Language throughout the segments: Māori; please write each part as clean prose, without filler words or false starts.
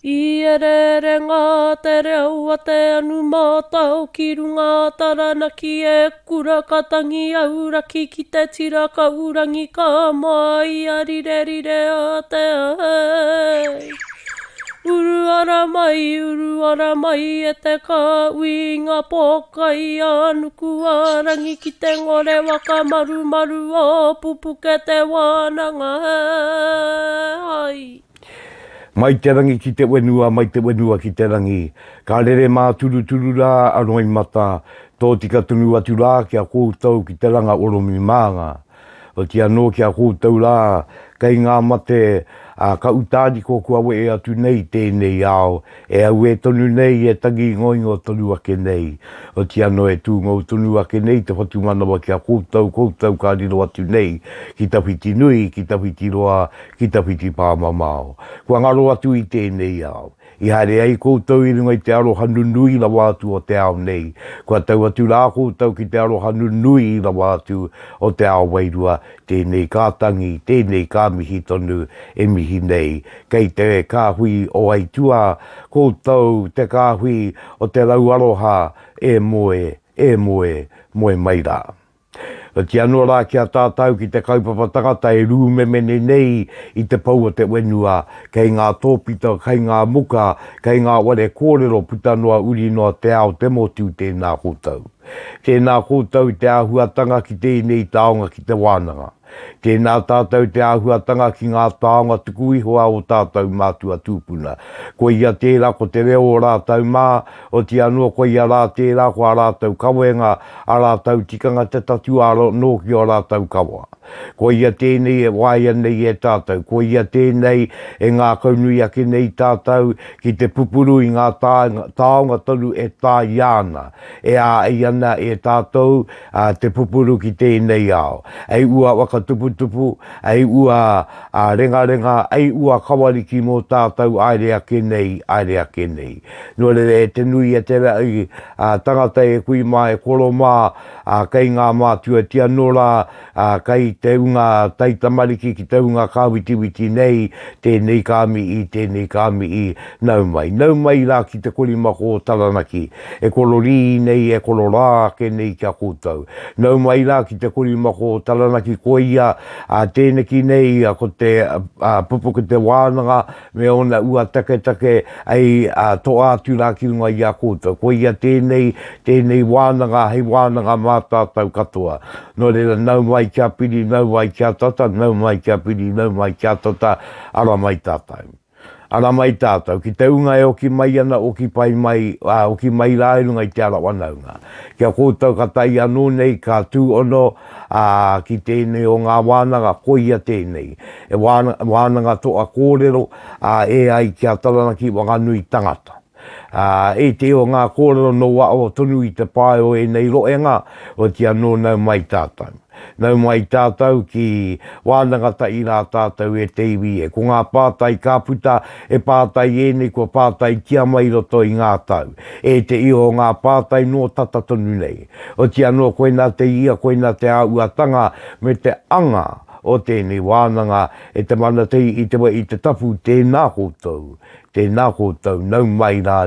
I ere ngā te reo a te anu mātau ki runga taranaki e kura katangi auraki ki te tira ka urangi ka mai a rire a te ai. Uru ara mai e te ka ui ngā pokai a nuku arangi ki te ngore waka maru o Pupuke Te Wānanga ai. Mai te rangi ki te wenua, mai te wenua ki te rangi. Ka rere mā turu rā anoi mata, tō tika tunu atu rā kia koutou ki te ranga oromi mānga. O tia no kia koutou rā, kei ngā mate, ka utādi ko kua we e atu nei tēnei ao, e au e tonu nei e tangi ngoingo tonu ake nei. O tia no e tūngau tonu ake nei, te whatu manawa kia koutou ka riro atu nei, ki tawhiti nui, ki tawhiti roa, ki tawhiti pāmamao. Kua ngaro atu i tēnei ao. I haere ai koutou i runga i te aroha nunui la wātu o te ao nei. Kua tau atu rā koutou ki te aroha nunui la wātu o te ao wairua, tēnei kātangi, tēnei kā mihi tonu e mihi nei. Kei te kāhui o aitua, koutou te kāhui o te lau aroha e moe mai rā. Ti anō rā kia tātou ki te kaupapa tangata e rūmemene nei i te pau o te wenua, kei ngā tōpita, kei ngā muka, kei ngā whare kōrero puta noa uri noa te ao te motu tēnā koutou. Tēnā koutou te āhuatanga ki tēnei taonga ki te wānanga. Tēnā tātou te āhuatanga ki ngā taonga tuku ihoa o tātou mātua tupuna. Ko ia tērā ko te reo o rātou mā, o ti anua ko ia rā tērā ko a rātou kawenga, a rātou tikanga te tatu aro no ki o rātou kawa. Ko ia tēnei e waia nei e tātou, ko ia tēnei e ngā kaunui ake nei tātou ki te pupuru i ngā taonga tonu e tā iana. E a iana e tātou te pupuru ki tēnei ao. Ei ua whakatuwhera, ei ua renga, ei ua kawariki mō tātou aere ake nei. Nō re te nui e te rai tangata e kui mā e koro mā, kei ngā mātua tia nora, kei te unga taitamariki ki te unga kāwitiwiti nei, tēnei kāmi i nau mai rā ki te korimako taranaki, e korori nei e kororā ke nei kia koutou. Nau mai rā ki te korimako taranaki ko ia, tēneki nei ko te Pupuke Te Wānanga, me ona ua take, ai tō ātu rā ki runga i a koutou. Ko ia tēnei wānanga, hei wānanga mā tātou katoa. No reira nau mai kia piri, nau mai kia tata, nau mai kia piri, nau mai kia tata, ara mai tātou. Ara mai tātou, ki te unga e oki mai ana, oki mai rā e runga i te ara wanaunga. Kia koutou ka tai anō nei, ka tū ono, ki tēnei o ngā wānanga, ko ia tēnei. E wānanga toa kōrero, e ai kia taranaki wanganui tangata. E te o ngā kōrero no wao tonu i te pae o e nei roenga, o tia no nau mai tātou. Nau mai tātou ki wānanga tai rā tātou e teiwi e. Ko ngā pātai kāputa e pātai e nei, ko pātai kia mai roto i ngā tau. E te iho ngā pātai no tata tonu nei. O tia no koina te ia, koina te āuatanga me te anga o tēnei wānanga e te mana tei i te tapu tēnā koutou. Tēnā koutou, nau mai rā.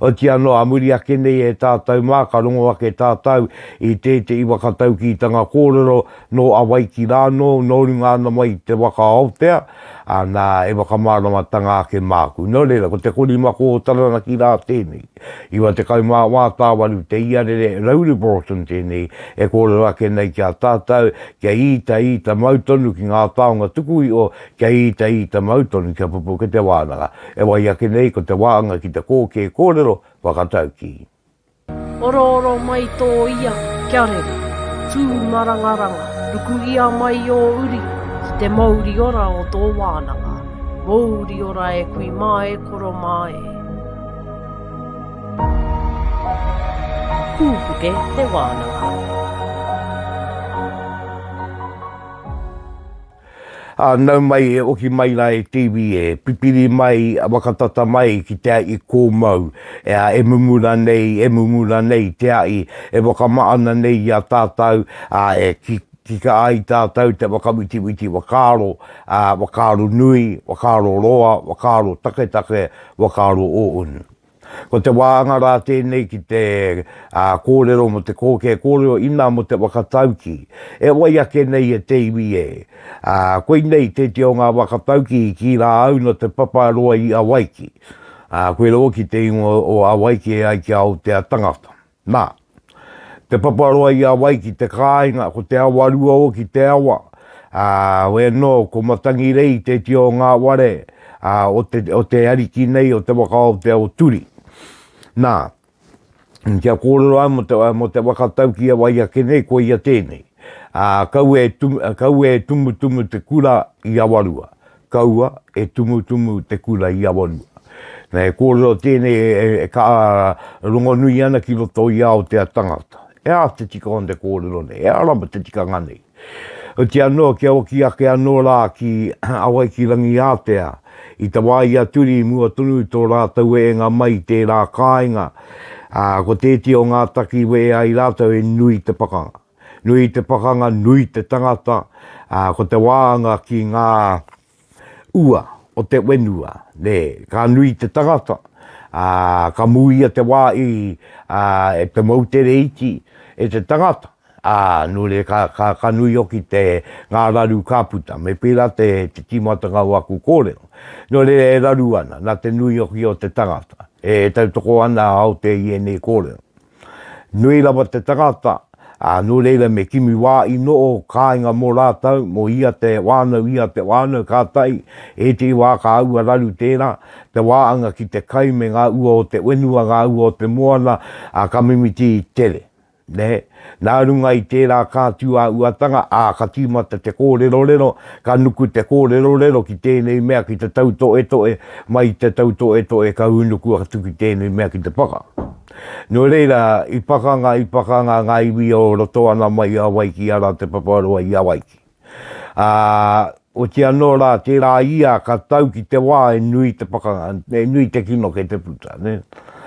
O tia no amuri ake nei e tātou mā, ka rongo ake tātou i te whakataukitanga kōrero no awaiki rāno, no runga ana mai te waka aotea, nā e wakamārama tanga ake māku. No reira, ko te korimako o taranaki rā tēnei. Iwa te kaumā wātāwaru te iarere Rauru Broughton tēnei, e kōrero ake nei kia tātou, kia ita mautonu ki ngā taonga tuku i o, kia ita mautonu kia Pupuke Te Wānanga. E wai ake nei ko te wāanga ki te koke kōrero whakatauki. Oro mai tō ia, kia rere, tū marangaranga, ruku ia mai o uri, ki te mauri ora o tō wānanga, mauri ora e kui mai koro mai. Pupuke Te Wānanga. Nau mai e oki mai la e TV e, pipiri mai, wakatata mai ki te ai kōmau, e mumura nei te ai, e wakamaana nei a tātou, ki ka ai tātou te wakamiti wakaro, wakaro nui, wakaro roa, wakaro take, wakaro o unu. Ko te wāanga rā tēnei ki te kōrero mo te koke, kōrero ina mo te whakatauki. E wai ake nei e te iwi e. Koe nei te o ngā whakatauki ki rā au no te paparoa i Awaiki. Koe roo ki te ingo o Awaiki e ai ki au te tangata. Nā, te paparoa i Awaiki te kāinga, ko te Awarua o ki te awa. Wea no, ko matangi rei te o ngā ware, o te ariki nei o te waka o te o turi. Nā, kia kōrero ai mo te whakatauki a wai ake nei ko ia tēnei. Kau e tumutumu te kura i Awarua. Kaua e tumutumu te kura i Awarua. Nei, kōrero tēnei e ka rongo nui ana ki roto i au te tangata. E a te tika on te kōrero nei, e arama te tika nganei. O te anō kia oki ake anō rā ki Awaiki rangi ātea. I te wai aturi mua tonu tō rātau e ngā mai te rā kāinga. Ko tēti o ngā taki we ai rātau e nui te pakanga. Nui te pakanga, nui te tangata. Ko te wāanga ki ngā ua o te wenua. Ka nui te tangata. Ka muia te wā i te mautere iti e te tangata. Nore ka nui oki te ngā raru kāputa, me pēra te timata ngā waku kōrero. Nore e raru ana, nā te nui oki o te tangata. E tautoko ana au te iene kōrero. Nui rawa te tangata, nore me kimi wā i no o kāinga mō rātau, mō ia te whānau kātai, e te wā ka aua raru tērā, te wāanga ki te kai me ngā ua o te wenua, ngā ua o te moana, ka mimiti i tere. Nā runga i tērā kātua uatanga, ka tīmata te kōrero, ka nuku te kōrero ki tēnei mea ki te tautoe, mai te tautoe ka unuku atu ki tēnei mea ki te paka. No reira, i pakanga ngā iwi o roto ana mai a Waiki ara te paparoa i Awaiki. O te anō rā, tērā ia ka tau ki te wā e nui te pakanga, e nui te kino kei te puta.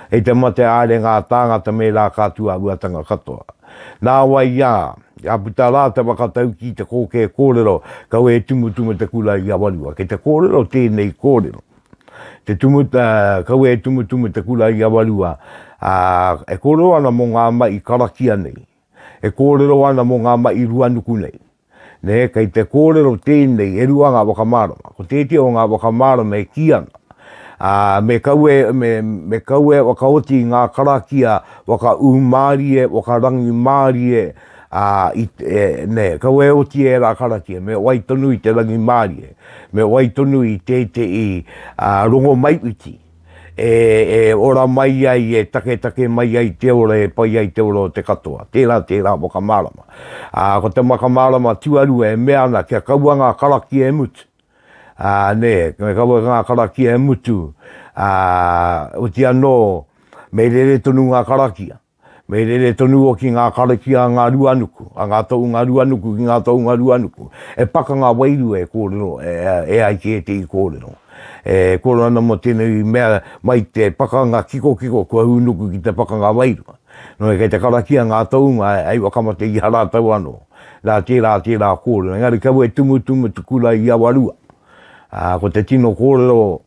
E te mate āre ngā tāngata me rā kātua uatanga katoa. Nā wai ia, a puta rā te wakatau ki te koke kōrero, kau e tumutumu te kura i Awarua. Kei te kōrero tēnei kōrero. Kau e tumutumu te kura i Awarua. E kōrero ana mō ngā mai i karakia nei. E kōrero ana mō ngā mai i ruanuku nei. Kei te kōrero tēnei e ruanga wakamarama. Ko tētia o ngā wakamarama e kiana. Me kaue wakaoti ngā karakia waka umārie, waka rangi mārie, kaue oti e rā karakia, me wai tonu i te rangi mārie, me wai tonu i te i rongo maiwiti, ora mai ai, e take mai ai te ora, e pai ai te ora o te katoa, tērā wakamarama. Ko te wakamarama Tuarua e mea ana, kia kaua ngā karakia e mutu. Me kaua ngā karakia e mutu, o te anō, me rere tonu ngā karakia, me rere tonu o ki ngā karakia ngā ruanuku, ngā tau ngā ruanuku ki ngā tau ngā ruanuku, e paka ngā wairu e kōrero, e ai ki e te i kōrero. Kōrero ana mo tēnei mea mai te paka ngā kiko, kua hunuku ki te paka ngā wairu. No e kei te karakia ngā tau ngā, ai wakamate i hara tau anō, nā tērā kōrero, engari kau e tumutumu te kura i Awarua. Ko te tino kōrero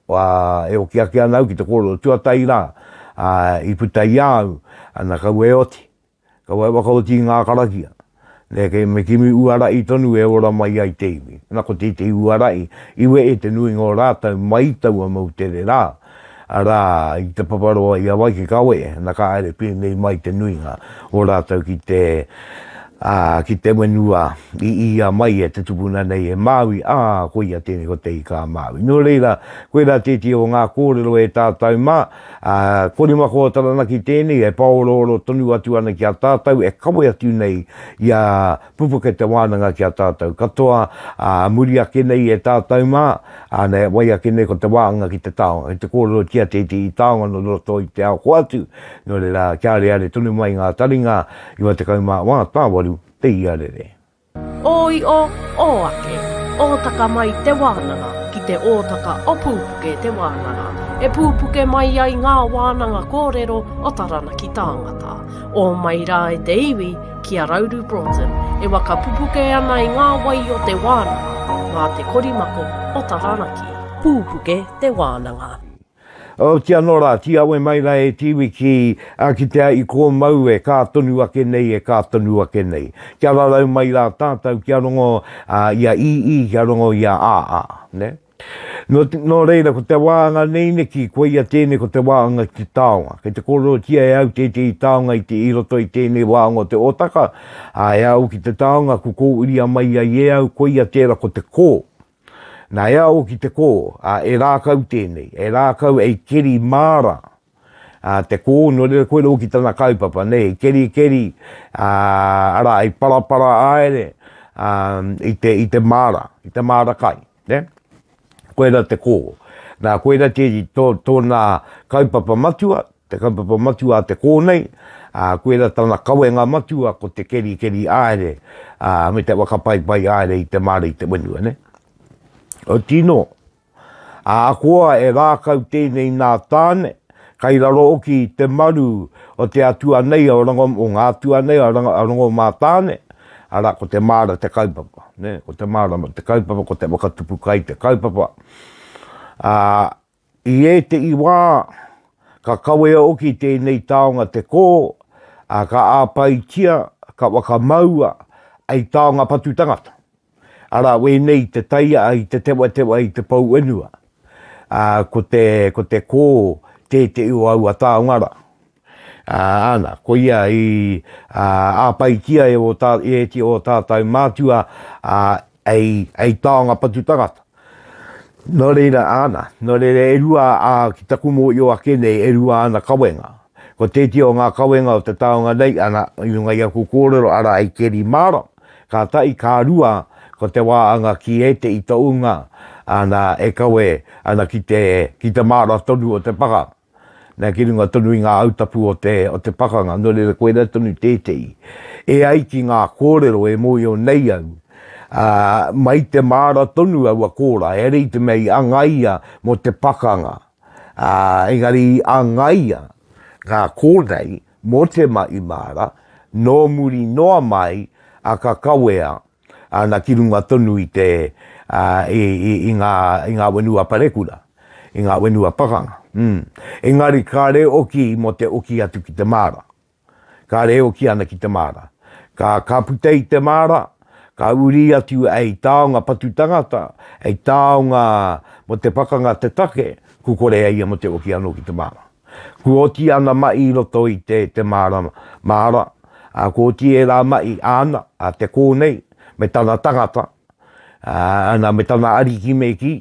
e o kia nau ki te kōrero Tuatahi rā, i puta i au, ana kau e oti, kau e wakaoti ngā karakia. Me kimi uarai tonu e ora mai ai te iwi. Nā ko te uarai, iwe e te nui ngō rātau mai tau a mau tere rā. Arā, i te paparoa i Awaiki kawe, nā ka aere pēnei mai te nui ngā o rātau ki te wenua i ia mai e te tupuna nei e Māui, ko ia tēnei ko te i kā Māui. No reira, koe rā tēti o ngā kōrero e tātou mā, kore mako o taranaki tēnei e paororo tonu atu ana ki a tātou, e kawe atu nei i a Pupuke Te Wānanga ki a tātou katoa, muri ake nei e tātou mā, ne wai ake nei ko te wāanga ki te taonga, te kōrero kia tēti i taonga no roto i te ao koatu, no reira, kia reare tonu mai ngā taringa, i wa te kaumā wā tāwaru. Te iarere. Oi o ake, ōtaka mai te wānanga ki te ōtaka o Pupuke Te Wānanga. E pūpuke mai ai ngā wānanga kōrero o tarana ki tāngata. O mai rā e te iwi ki a Rauru Broughton, e waka pupuke ana i ngā wai o te wānanga, ngā te korimako o tarana ki Pupuke Te Wānanga. O tia nora, tia we mai rai e tiwi ki te ai kō mau e kā tonu ake nei e kā tonu ake nei. Kia rarau mai rā tātou, kia rongo ia i, kia rongo ia a, ne? No reira, ko te wāanga nei neki, ko ia tēne ko te wāanga ki te taonga. Kei te kōrero tia e au te taonga i te iroto i tēne wāanga o te otaka, e au ki te taonga, ko kō uria mai a e au, ko ia tēra ko te kō. Nā ea o ki te kō, e rākau tēnei, e rākau e keri māra. Te kō, no rera koe rō ki tana kaupapa, nei, keri, ara, e parapara aere, i te māra kai, ne? Koe rā te kō. Nā koe rā te tōna kaupapa matua, te kaupapa matua te kō nei, koe rā tana kawenga matua ko te keri aere, me te wakapai aere i te māra i te wenua, ne? O tino, koa e rākau tēnei nā tāne, kai raro oki te maru o te atua nei o ngā atua nei o rango mā tāne, ara ko te māra te kaupapa, ne? Ko te māra te kaupapa, ko te wakatupu kai te kaupapa. I e te iwā, ka kawea oki tēnei taonga te kō, ka āpaitia, ka wakamaua, ai taonga patu tangata. Ara, we nei te taia ai te tewa i te pau wenua. Ko te kō te ua au a taongara. Ana, ko ia i āpaitia e te o tātou mātua ai taonga patu tangata. No reira ana, e rua ki taku mō i o ake nei, e rua ana kawenga. Ko te o ngā kawenga o te taonga nei, ana, i runga ia ku kōrero, ara ai keri māra. Ka tai, ka rua, ko te wāanga ki e te i taunga, ana e kawe, ana ki te māra tonu o te paka. Nā ki runga tonu i ngā autapu o te pakanga, no reira koe rā tonu tētei. E ai ki ngā kōrero e mōi o nei au, mai te māra tonu au a kōra, e rei te mei angaia mo te pakanga. Engari angaia ngā kōrei mo te mai māra, no muri noa mai a ka kawea, ana ki runga tonu i i ngā wenua parekura, i ngā wenua pakanga. Engari ka re oki mo te oki atu ki te māra. Ka re oki ana ki te māra. Ka putei te māra, ka uri atu ei taonga patu tangata, ei taonga mo te pakanga te take, ku kore ia mo te oki ano ki te māra. Ku oti ana mai roto i te māra, ku oti e rā mai ana, te kōnei, me tana tangata, ana me tana ariki me ki,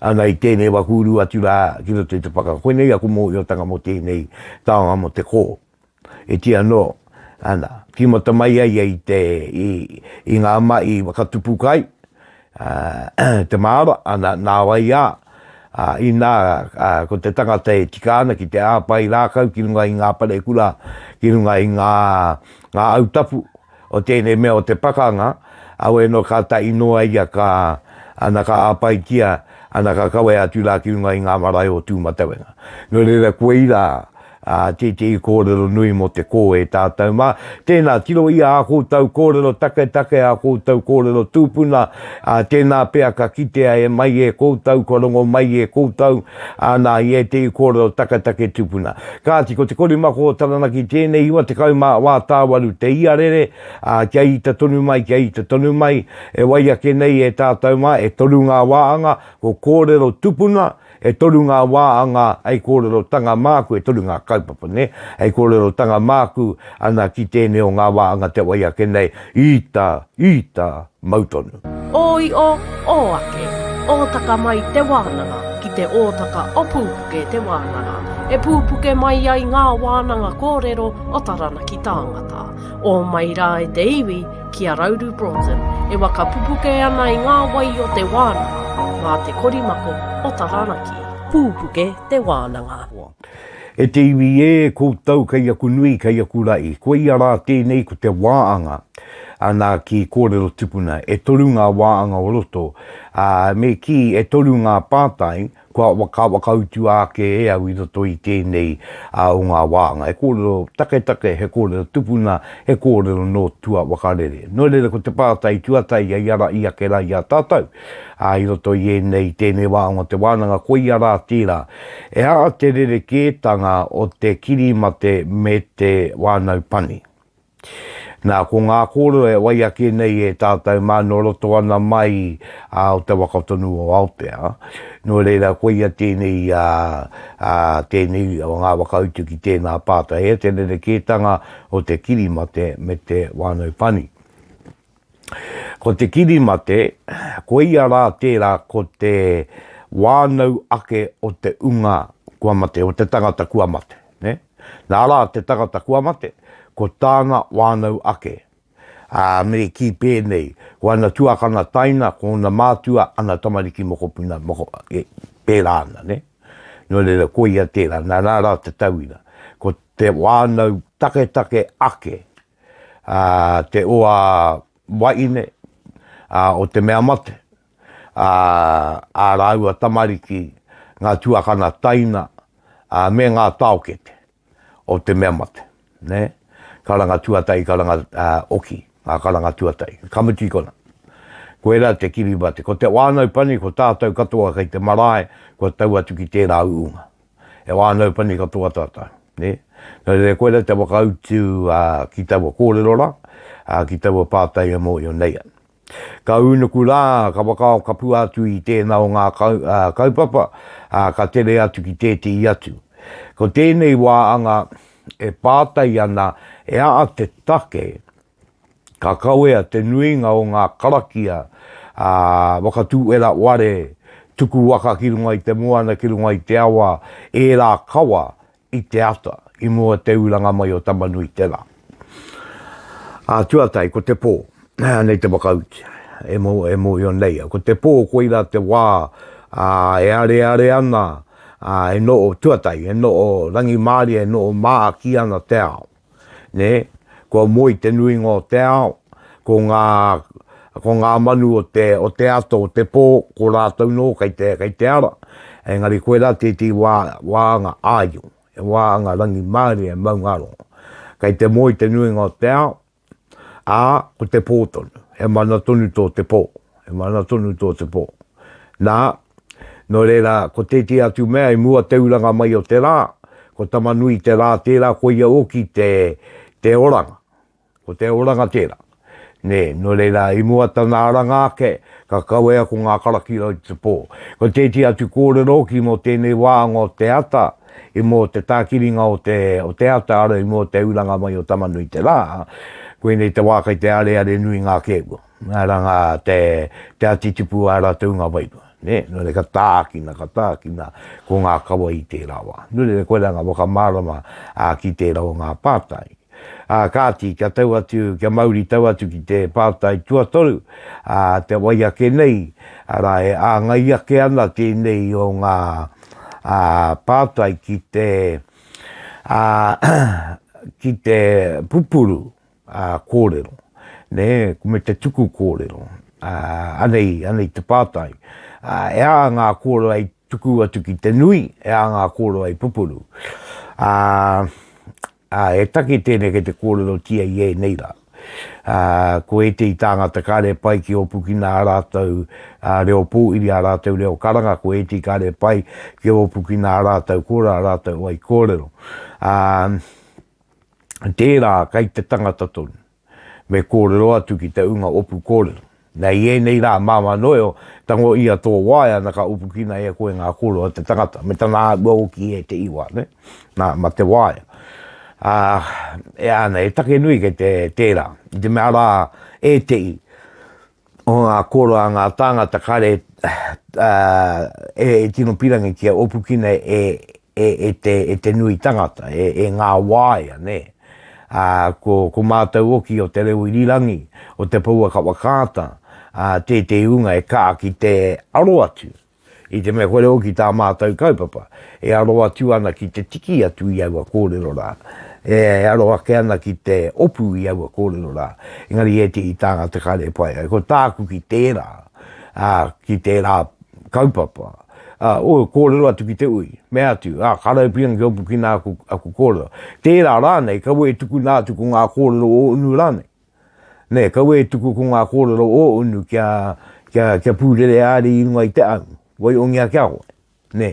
ana i tēnei wakuru atu rā ki roto i te paka. Koe nei aku mō i o tanga mo tēnei taonga mo te kō. E tia no, ana, ki mo te mai ai i ngā mai wakatupu kai, te māra, ana nā wai i nā, ko te tangata e tikāna ki te āpai rākau, ki runga i ngā parekura, ki runga i ngā autapu, o tēnei mea o te pakanga, au e no ka tai noa ia ana ka āpaitia, ana ka kawe atu rā ki runga i ngā marae o tūmatawenga. No reira koe i rā, te kōrero nui mo te kō e tātou mā. Tēnā tiro ia a kōtau kōrero take a kōtau kōrero tupuna, tēnā pēa ka kitea e mai e kōtau, korongo mai e kōtau, ana i e te kōrero take tupuna. Kāti ko te korimako o taranaki tēnei iwa te kaumā wā tāwaru te iarere, kia i te tonu mai, e wai ake nei e tātou mā, e toru ngā wāanga, ko kōrero tupuna, e toru ngā wāanga, ai kōrero tanga māku, e toru ngā kaupapa, ne? Ai kōrero tanga māku, ana ki tēnei o ngā wāanga te wai ake nei, ita mautonu. Oi o ake, ōtaka mai te wānanga, ki te ōtaka o Pupuke Te Wānanga. E pūpuke mai ai ngā wānanga kōrero o tarana ki tāngata. O mai rā e te iwi ki a Rauru Broughton, e waka pupuke ana i ngā wai o te wānanga, ngā te korimako o tarana ki Pupuke Te Wānanga. E te iwi e koutou kai aku nui kai aku rai, koe ia rā tēnei ko te wāanga. ana ki kōrero tupuna, e toru ngā wāanga o roto, me ki e toru ngā pātai, kua wakautu ake e au i roto i tēnei o ngā wāanga. E kōrero take, he kōrero tupuna, he kōrero no tua wakarere. No reira ko te pātai tuatahi ai ara i ake rai a tātou. I roto i nei tēnei wāanga te wānanga koi ara tērā. E haa te rereketanga o te kirimate me te whānau pani. Nā, ko ngā kōrero e wai ake nei e tātou māno roto ana mai o te wakatonu o Aotea. No reira koia tēnei o ngā wakautu ki tēnā pātai e te rereketanga o te kirimate me te whānau pani. Ko te kirimate, koia rā tērā ko te whānau ake o te unga kua mate, o te tangata kua mate. Ne? Nā rā te tangata kua mate, ko tāna whānau ake. Me ki pēnei, ko ana tuakana taina, ko ana mātua, ana tamariki mokopuna, pērā ana, ne? No reira koia tērā, nā rā te tauira. Ko te whānau take ake, te oa waine, o te mea mate, rāua tamariki, ngā tuakana taina, me ngā taokete, o te mea mate, ne? Karanga tuatahi, karanga oki, karanga tuatahi, kamuti kona. Koe rā te kirimate, ko te whānau pani, ko tātou katoa kei te marae, ko tau atu ki tērā uunga. E whānau pani katoa tātou, ne? Nō koe rā te wakautu ki taua kōrero, ki taua pātai mo i o neia. Ka unuku rā, ka wakao ka pu atu i tēnā o ngā kaupapa, ka tere atu ki tēti i atu. Ko tēnei wāanga, e pātai ana e a te take, ka kauea te nuinga o ngā karakia, whakatuwhera whare, tuku waka ki runga i te moana, ki runga i te awa, e rā kaua i te ata, i mua te uranga mai o tamanui te rā. Tuatahi, ko te pō, nei te wakauti, e mo i o neia, ko te pō koi rā te wā, e are ana, e no o tuatahi, e no o rangi maari, e no o maa ki ana te ao. Ne? Ko moi te nuinga o te ao, ko ngā manu o te ato, o te pō, ko rātou no, kei te ara. Engari koe rā te wāanga āio, e wāanga rangi maari e maungaro. Kei te moi te nuinga o te ao, ko te pō tonu, e mana tonu tō te pō, Nā, no reira, ko te atu mea, i mua te uranga mai o te rā, ko tamanui te rā tērā, ko ia oki te oranga, ko te oranga tērā. Ne, no reira, i mua tana aranga ake, ka kauea ko ngā karakira i te pō. Ko te atu kōrero ki mo tēnei wāanga o te ata, i mo te tākiringa o te ata ara, i mo te uranga mai o tamanui te rā, koe nei te wākai te are nui ngā kēua. Ngā ranga te atitipu ara te unga wairu. Ne, no re ka tākina, ko ngā kaua i tērā wā. No re koe ranga waka marama ki tērā o ngā pātai. Kāti, kia mauri tau atu ki te pātai Tuatoru, te wai ake nei, ara e ngai ake ana tēnei o ngā pātai ki te pupuru kōrero. Ne, kume te tuku kōrero. Anei te pātai. E ngā kōrero ai tuku atu ki te nui, e ngā kōrero ai pupuru. E take tēnei ke te kōrero tia i nei rā. Ko e te i tāngata kāre pai ki opu ki nā rātou reo pūiri a rātou reo karanga, ko e te i kāre pai ki opu ki nā rātou kora a rātou ai kōrero. Tērā kai te tangata tonu, me kōrero atu ki te unga opu kōrero. Nei e nei rā māma noeo, tango ia tō waia na ka upu kina e koe ngā kōrero te tangata. Me tana wau ki e te iwa, ne? Nā, ma te waia. E take nui ke te tērā. I te mea rā e te i. O ngā kōrero a ngā tāngata kare e tino pirangi kia opu kina e te nui tangata, e ngā waia, ne? Ko mātou oki o te reo irirangi, o te paua ka wakāta, te unga e kā ki te aro atu, I te mea koe o ki tā mātou kaupapa. E aroa tu ana ki te tiki atu i aua kōrero rā. E aroa ke ana ki te opu i aua kōrero rā. Engari e te i tāngā te kare pai. Ko tāku ki tērā, ki tērā kaupapa. O kōrero atu ki te ui. Mea atu, karau pianga ki opu ki nā aku kōrero. Tērā rānei, kau e tuku nā tuku ngā kōrero o unu rānei. Ne, kau e tuku ko ngā kōrero o unu kia pūrere āri i runga i te au. Wai o ngia kia koe. Ne,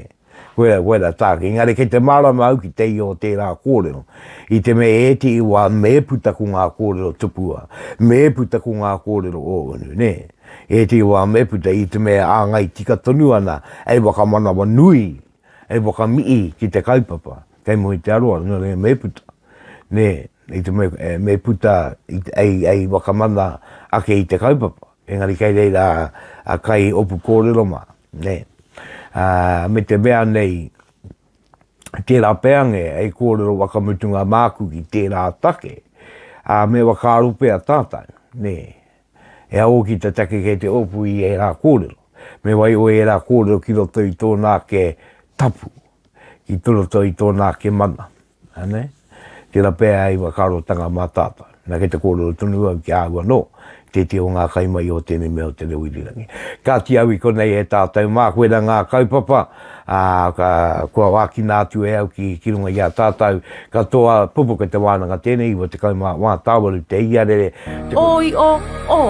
koe rā tāke. Engari kei te marama au ki te i o tērā kōrero. I te me e te iwa me puta ko ngā kōrero tupua. Me puta ko ngā kōrero o unu, ne. E te iwa me puta i te me a ngai tika tonu ana. Ei waka manawa nui. Ei waka mii ki te kaupapa. Kei mo i te aroa, nore me puta. Ne, i te me puta ei waka mana ake i te kaupapa. Engari kei reira a kai opu kōrero ma. Ne. Me te mea nei, tērā peange ei kōrero wakamutunga māku ki tērā take. Me wakaru pēa tātai. Ne. E au ki te take kei te opu i e rā kōrero. Me wai o e rā kōrero ki roto i tōnā ke tapu. Ki roto i tōnā ke mana. Ne. Tērā pēa i wakarotanga mā tātai. Nā kei te kōrero tunua ki āua no. Te o ngā kaimai o tēne mea o te reuirirangi. Ka ti au i konei e tātou mā koera ngā kaupapa, kua wāki nātu e au ki runga i a tātou, ka toa Pupuke Te Wānanga tēnei o te kaima wā tāwaru te iarere. Oi o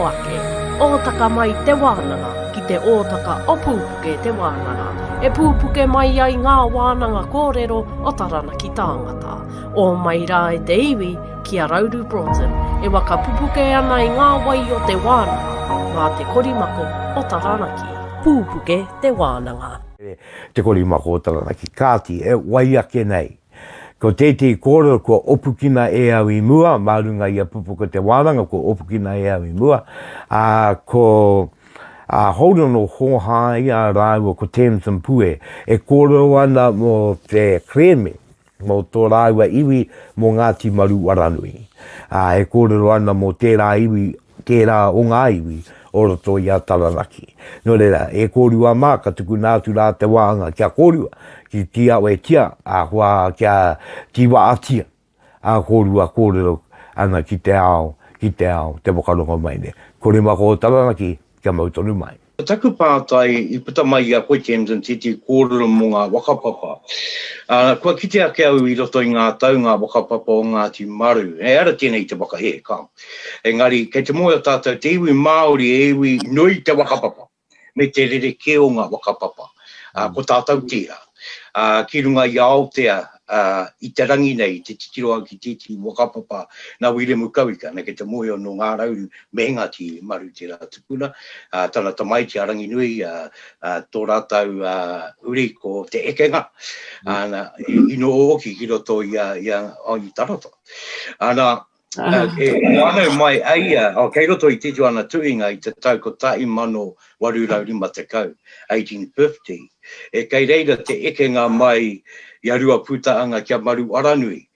ake, o taka mai te wānanga, ki te ōtaka o Pupuke Te Wānanga. E pūpuke mai ai ngā wānanga kōrero o tarana ki tāngata. O mai rā e te iwi ki a Rauru Broughton, e waka pupuke ana i ngā wai o te wānanga, ngā te korimako o taranaki. Pupuke Te Wānanga. Te korimako o taranaki, kāti e wai ake nei. Ko te kōrero kua opukina e au i mua, mārunga i a Pupuke Te Wānanga kua opukina e au i mua. Ko Holden Hohaia Rauru ko Tamzyn Pue, e kōrero ana mo te kreme, mo tō rāua iwi mo Ngāti Maru waranui. E kōrero ana mo tērā iwi, tērā o ngā iwi, o roto i a taranaki. No reira, e kōrua mā, ka tuku nātu rā te wāanga kia kōrua, ki tia o e tia, hua kia tiwa atia, kōrua kōrero ana ki te ao, te wakarongo mai ne. Korimako o taranaki, kia mautonu mai. Taku pātai i puta mai a koe Tamzyn titi kōrero mō ngā wakapapa. Kua kite ake au i roto i ngā taonga wakapapa o Ngāti Maru. E ara tēnei te wakahe, kā. Engari, kei te moe o tātou te iwi Māori e iwi nui te wakapapa. Me te rereketanga wakapapa. Ko tātou tira. Ki runga i Aotea, i te rangi nei, te titiroa ki titi wakapapa nā wile mukawika, ne ke te moe o no ngā rauru me Ngāti Maru te rā tupuna, tana tamai te arangi nui, tō rātau uri ko te ekenga, ino oki ki roto i taroto. Whānau mai aia, kei roto i titi ana tuinga i te tau ko tai mano warurau te kau, 1850. E kei reira te ekenga mai i arua putaanga kia maru aranui.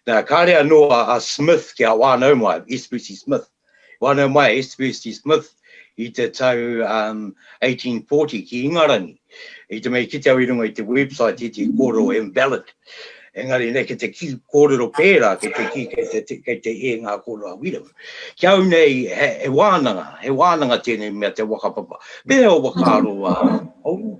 Nā, kārea noa a Smith kia whānau mai, S.B.C. Smith. Whānau mai S.B.C. Smith i te tau 1840 ki Ingarangi. I te mei ki te au i runga i te website i te kōrero invalid. Engari nei ke te ki kōrero pēra, ke te ki kei te e ngā kōrero a wira. Kia au nei he wānanga tēnei mea te wakapapa. Pēhea o wakaro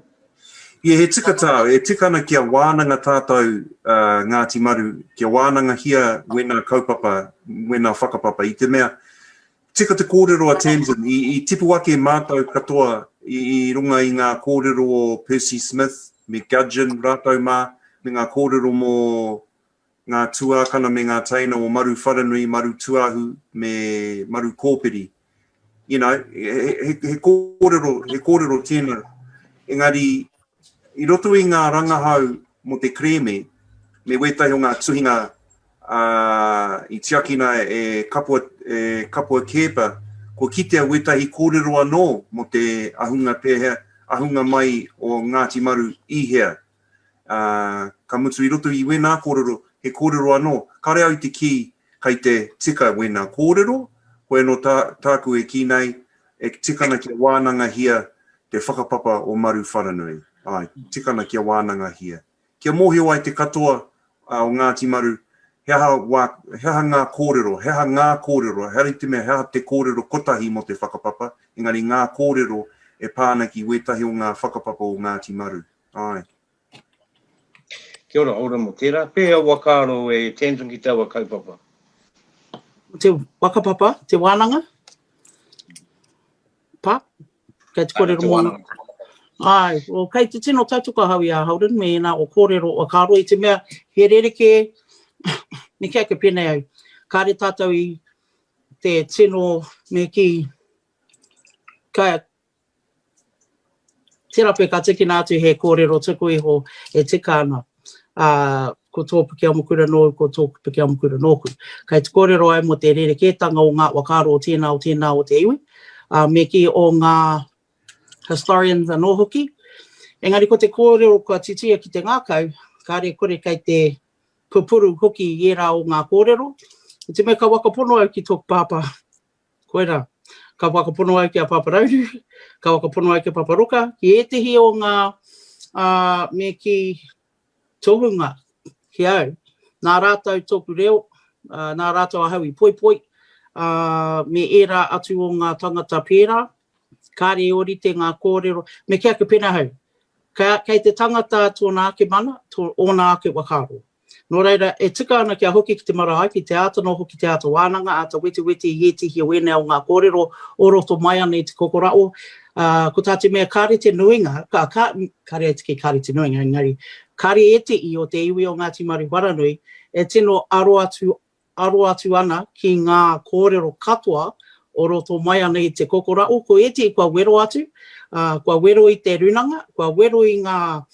He tikata, e tikana kia wānanga tātou Ngāti Maru, kia wānanga hia wena kaupapa, wena whakapapa. I te mea, tika te kōrero a Tamzyn, i tipu ake mātou katoa i runga i ngā kōrero o Percy Smith, me Gudgeon, rātou mā, me ngā kōrero mō ngā tuākana me ngā teina o Maru Wharanui, Maru Tuahu, me Maru Kōpiri. You know, he kōrero tēnā. Engari, i roto i ngā rangahau mo te kreme, me wetahi o ngā tuhinga i tiakina e kapua kepa, ko kitea wetahi kōrero anō mo te ahunga pēhea, ahunga mai o Ngāti Maru i hea. Ka mutu i roto i wena kōrero, he kōrero anō. Kare au te ki, kai te tika wena kōrero, koe no tāku e ki nei, e tikana ki wānanga hia te whakapapa o Maru Wharanui. Ai, tikana kia wānanga hia. Kia mōhio ai te katoa o Ngāti Maru, heha ngā kōrero, heha ngā kōrero, heri te mea, heha te kōrero kotahi mo te whakapapa, engari ngā kōrero e pāna ki wetahi o ngā whakapapa o Ngāti Maru. Ai. Kia ora, ora mo tērā. Pēhea wakaro e Tamzyn ki taua kaupapa. Te wakapapa, te wānanga. Pa, kei te kōrero mō. Ai, o kei te tino tautuka hawi a Holden, me ena o kōrero o kāro i te mea, he rereke, ni kia ke pēnei au. Kāre tātou i te tino me ki, kai, tērā pē ka tiki nātu he kōrero tuku iho e tika ana. Ko tō Puke Amakura nō, ko tō Puke Amakura nōku. Kei te kōrero ai mo te rereketanga o ngā wakaro o tēnā o te iwi. Me ki o ngā historians anō hoki. Engari ko te kōrero kua titia ki te ngākau, kāre kore kei te pupuru hoki i era o ngā kōrero. I te mea ka wakapono au ki tōku pāpā. Koera, ka wakapono au ki a Pāpā Rauru, ka wakapono au ki a Pāpā Roka, ki etehi o ngā me ki tohunga ki au. Nā rātou tōku reo, nā rātou ahawi poi poi, me era atu o ngā tangata pēra, kāre orite ngā kōrero, me kia ke pena hau. Kei te tangata tōna ake mana, tōna ake wakaro. Nō reira, e tika ana kia hoki ki te maraai, ki te ata no hoki te ata wānanga, ata weti i etihi o ene o ngā kōrero, o roto mai ana i te kokorao. Ko tā te mea kāre te nuinga, kāre ai tiki kāre te nuinga, ngari, kāre e te i o te iwi o Ngāti Maru Waranui, e tino aro atu ana ki ngā kōrero katoa o roto mai ana i te kokorao, ko e te i kua wero atu, kua wero i te runanga, kua wero i ngā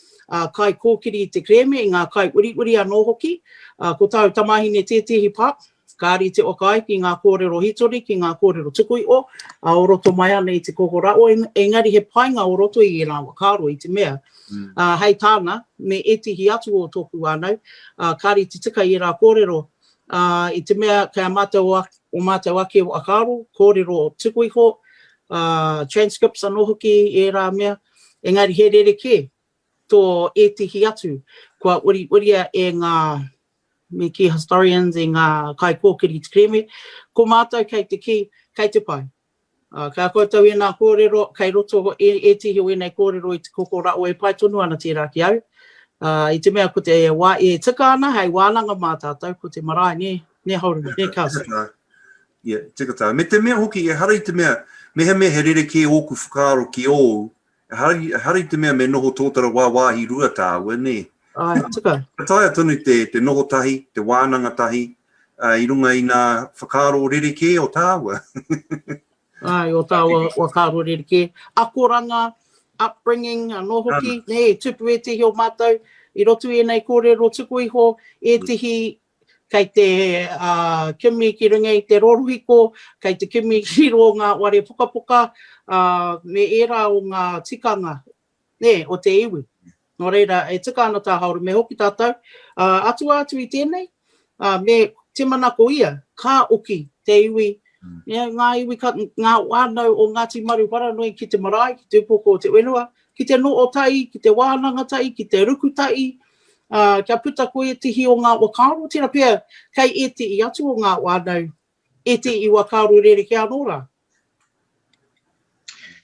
kai kōkiri i te kreme, i ngā kai uri anō hoki, ko tau tamahine tētehi pā, kāri te okai ki ngā kōrero hitori, ki ngā kōrero tukui o roto mai ana i te kokorao, engari he painga o roto i ngā wakaro i te mea. Hei tāna, me etihi atu o tōku whānau, kāri te tika i rā kōrero, i te mea kia o mātou ake o akaro, kōrero o tukui ho, transcripts anō hoki i rā mea, engari he rereke, tō etihi atu, kua uria e ngā me ki historians e ngā kai kōkiri te kreme, ko mātou kei te pai. Ka koutou e nā kōrero, kei roto e tihi o e nei kōrero i te kokorao e pai tonu ana tērā ki au. I te mea ko te wā e tika ana, hei wānanga mā tātou, ko te marae, ne hauru, ne kāsa. Ia, tika tā. Me te mea hoki, e hara i te mea, mehe he rereke ōku whakaro ki ōu, hara i te mea me noho tōtara wāhi rua tāua, ne? Ai, tika. Taia tonu te noho tahi, te wānanga tahi, i runga i ngā whakaro rereke o tāua. Ai, o tāua whakaro rereke. Akoranga, upbringing, anō hoki, ne, tupu e tehi o mātou, i rotu e nei kōrero tuku iho, e tehi kei te kimi ki runga i te rorohiko, kei te kimi ki ro ngā ware pukapuka, me era o ngā tikanga, ne, o te iwi. Nō reira, e tika ana tā hauru, me hoki tātou, atu i tēnei, me te manako ia, kā oki te iwi, ngā iwi, ngā whānau o Ngāti Maru Waranui ki te marae, ki te upoko o te wenua, ki te no o tai, ki te wānanga tai, ki te ruku tai, kia puta koe tihi o ngā wakaro, tēnā pia, kei e te i atu o ngā whānau, e te i wakaro rereke anōra.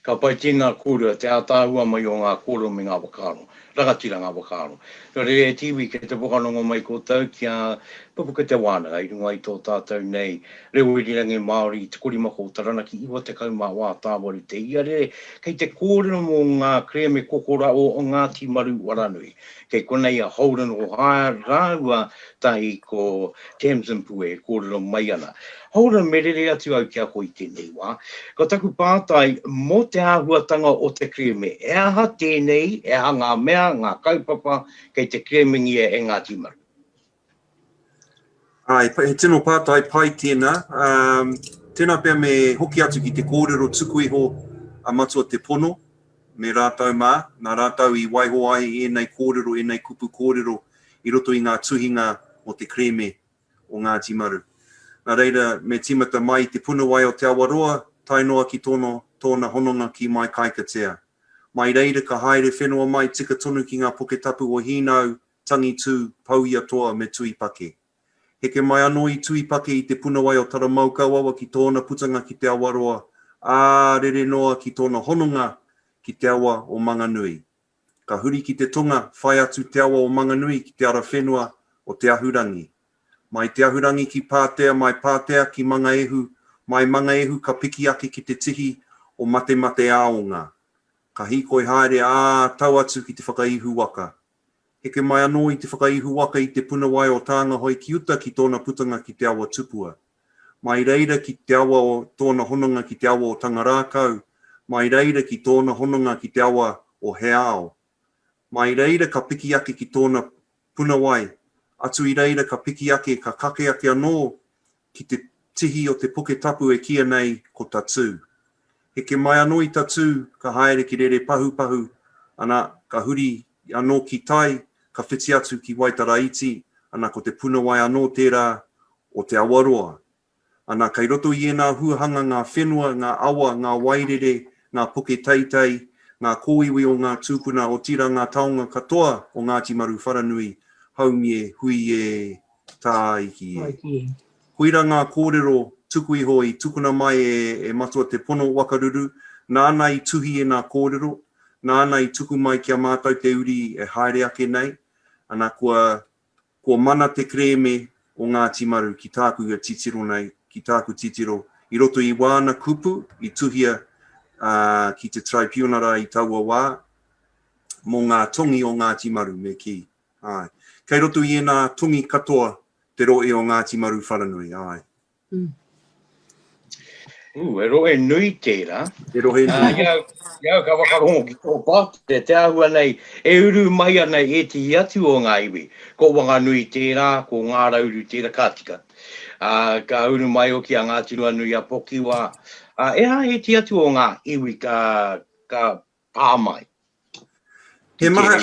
Ka pai tēnā kura, te ātāhua mai o ngā kōrero me ngā wakaro. Rangatira ngā wakaro. Nō re e tiwi ke te whakanonga mai kōtau kia Pupuke Te Wānanga, i runga i tō tātou nei, reo i rangi Māori, te korimako o taranaki, iwa te kaumā wā tāwari te ia re, kei te kōrero mō ngā kreme kokorao o Ngāti Maru Waranui. Kei konei a Holden Hohaia rāua tahi ko Tamzyn Pue, kōrero mai ana. Holden merere atu au kia koi tēnei wā. Ko taku pātai, mō te āhuatanga o te kreme, e aha tēnei, e aha ngā mea, ngā kaupapa, kei te kremingia e Ngāti Maru. Ai, he tino pātai pai tēnā. Tēnā pia me hoki atu ki te kōrero tuku iho a matua te pono, me rātau mā, nā rātau i waiho ai e nei kōrero, e nei kupu kōrero, i roto i ngā tuhinga o te kreme o Ngāti Maru. Nā reira, me timata mai te puna wai o te Awarua, tainoa ki tōna hononga ki mai kaikatea. Mai reira ka haere whenua mai tika tonu ki ngā poke tapu o hinau, tangi tū, pauia toa me tui pake. Heke mai anō i tui pake i te punawai o tara mau kauawa ki tōna putanga ki te Awarua, rere noa ki tōna hononga ki te awa o Manganui. Ka huri ki te tonga, whai atu te awa o Manganui ki te ara whenua o te ahurangi. Mai te ahurangi ki pātea, mai pātea ki manga ehu, mai manga ehu ka piki ake ki te tihi o mate mate aonga. Ka hikoi haere tau atu ki te whakaihu waka. Heke mai anō i te whakaihu waka i te punawai o tānga hoi ki uta ki tōna putanga ki te awa tupua. Mai reira ki te awa o tōna hononga ki te awa o Tangarākau. Mai reira ki tōna hononga ki te awa o Heao. Mai reira ka piki ake ki tōna punawai. Atu i reira ka piki ake, ka kake ake anō ki te tihi o te poke tapu e kia nei ko tatu. Heke mai anō i tatu ka haere ki rere pahu pahu, ana ka huri anō ki tai, ka whiti atu ki Waitaraiti, ana ko te punawai anō tērā o te Awarua. Ana kai roto i ena huahanga ngā whenua, ngā awa, ngā wairere, ngā poke teitei, ngā kōiwi o ngā tupuna o tira ngā taonga katoa o Ngāti Maru wharanui, haumie, hui e, taiki e. Huira ngā kōrero, tuku iho i tukuna mai e matua te pono wakaruru, nāna i tuhi e ngā kōrero, nāna i tuku mai kia mātou te uri e haere ake nei, ana kua mana te kreme o Ngāti Maru ki tāku e titiro nei, ki tāku titiro, i roto i wāna kupu, i tuhia ki te tribunara i taua wā, mō ngā tongi o Ngāti Maru me ki. Ai. Kei roto i ena tongi katoa te roe o Ngāti Maru wharanui. Ai. E roe nui tērā. E roe nui. Iau ka wakarongo ki tō pāte, te ahua nei, e uru mai anei e te hiatu o ngā iwi. Ko wanga nui tērā, ko ngā rauru tērā kātika. Ka uru mai o ki a Ngāti Nui a Pokiwa. E ha e te hiatu o ngā iwi ka pāmai. He maha,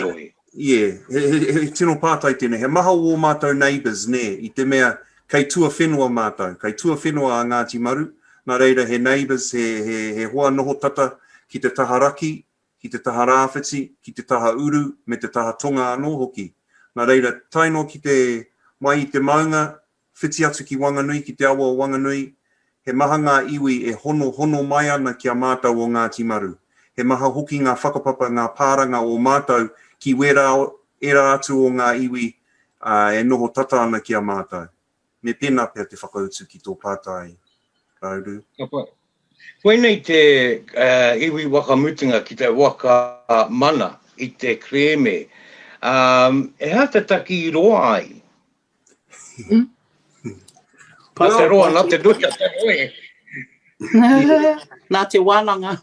he tino pātai tēne, he maha o mātou neighbours ne, i te mea kei tua whenua mātou, kei tua whenua a Ngāti Maru, nā reira he neighbours, he hoa noho tata ki te taha raki, ki te taha rāwhiti, ki te taha uru, me te taha tonga anō hoki. Nā reira, taino ki te mai i te maunga, whiti atu ki Wanganui, ki te awa o Wanganui, he maha ngā iwi e hono mai ana ki a mātou o Ngāti Maru. He maha hoki ngā whakapapa, ngā pāranga o mātou ki wera era atu o ngā iwi e noho tata ana ki a mātou. Me pēnā pēr te whakautu ki tō pātai. Rauru. Koe nei te iwi wakamutunga ki te waka mana i te kreme. E hata taki i roa ai? Nā te roa, nā te duka, te roe. Nā te wānanga.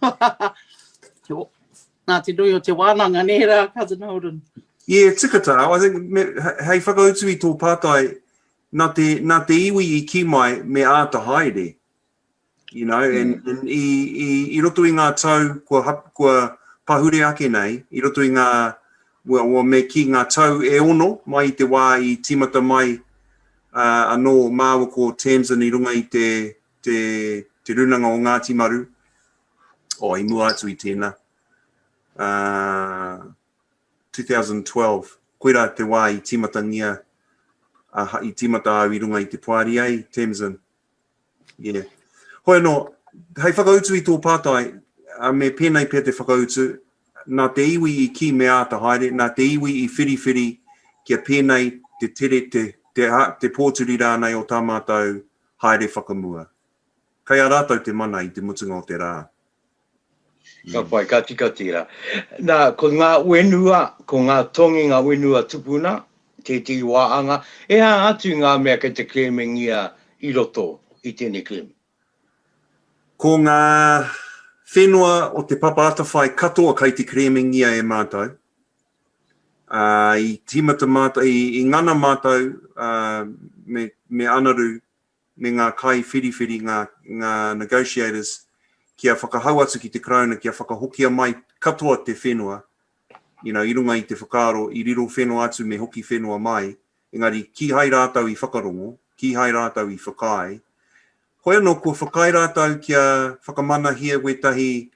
Nā te rui o te wānanga, nera, cousin Holden. Yeah, tikata. I think, hei whakautu i tō pātai, nā te iwi i ki mai me āta haere. You know, and i roto i ngā tau, kua pahure ake nei, i roto i ngā, me ki ngā tau e ono, mai i te wā i timata mai, anō māua ko Tamzyn i runga i te runanga o Ngāti Maru. I mua atu i tēnā. 2012, koera te wā i timata ngia, i timata au i runga i te puari ai, Tamzyn. Yeah. Hoi no, hei whakautu i tō pātai, me pēnei pēr te whakautu, nā te iwi i ki me āta haere, nā te iwi i whiri kia pēnei te tere te pōturi rānei o tā mātou haere whakamua. Kai a rātou te mana i te mutunga o te rā. Ka pai, ka tika tira. Nā, ko ngā wenua, ko ngā tongi ngā wenua tupuna, te wāanga, e hā atu ngā mea kei te kreme ngia i roto i tēnei kreme. Ko ngā whenua o te papātawhai katoa kai te kreme ngia e mātou. I timata mātou, i ngana mātou me anaru, me ngā kai whiri, ngā negotiators, kia whakahau atu ki te krauna, kia whakahokia mai katoa te whenua, i runga i te whakaro, i riro whenua atu me hoki whenua mai, engari ki hai rātau i whakarongo, ki hai rātau i whakai. Hoi anō, kua whakai rātau kia whakamana hia wetahi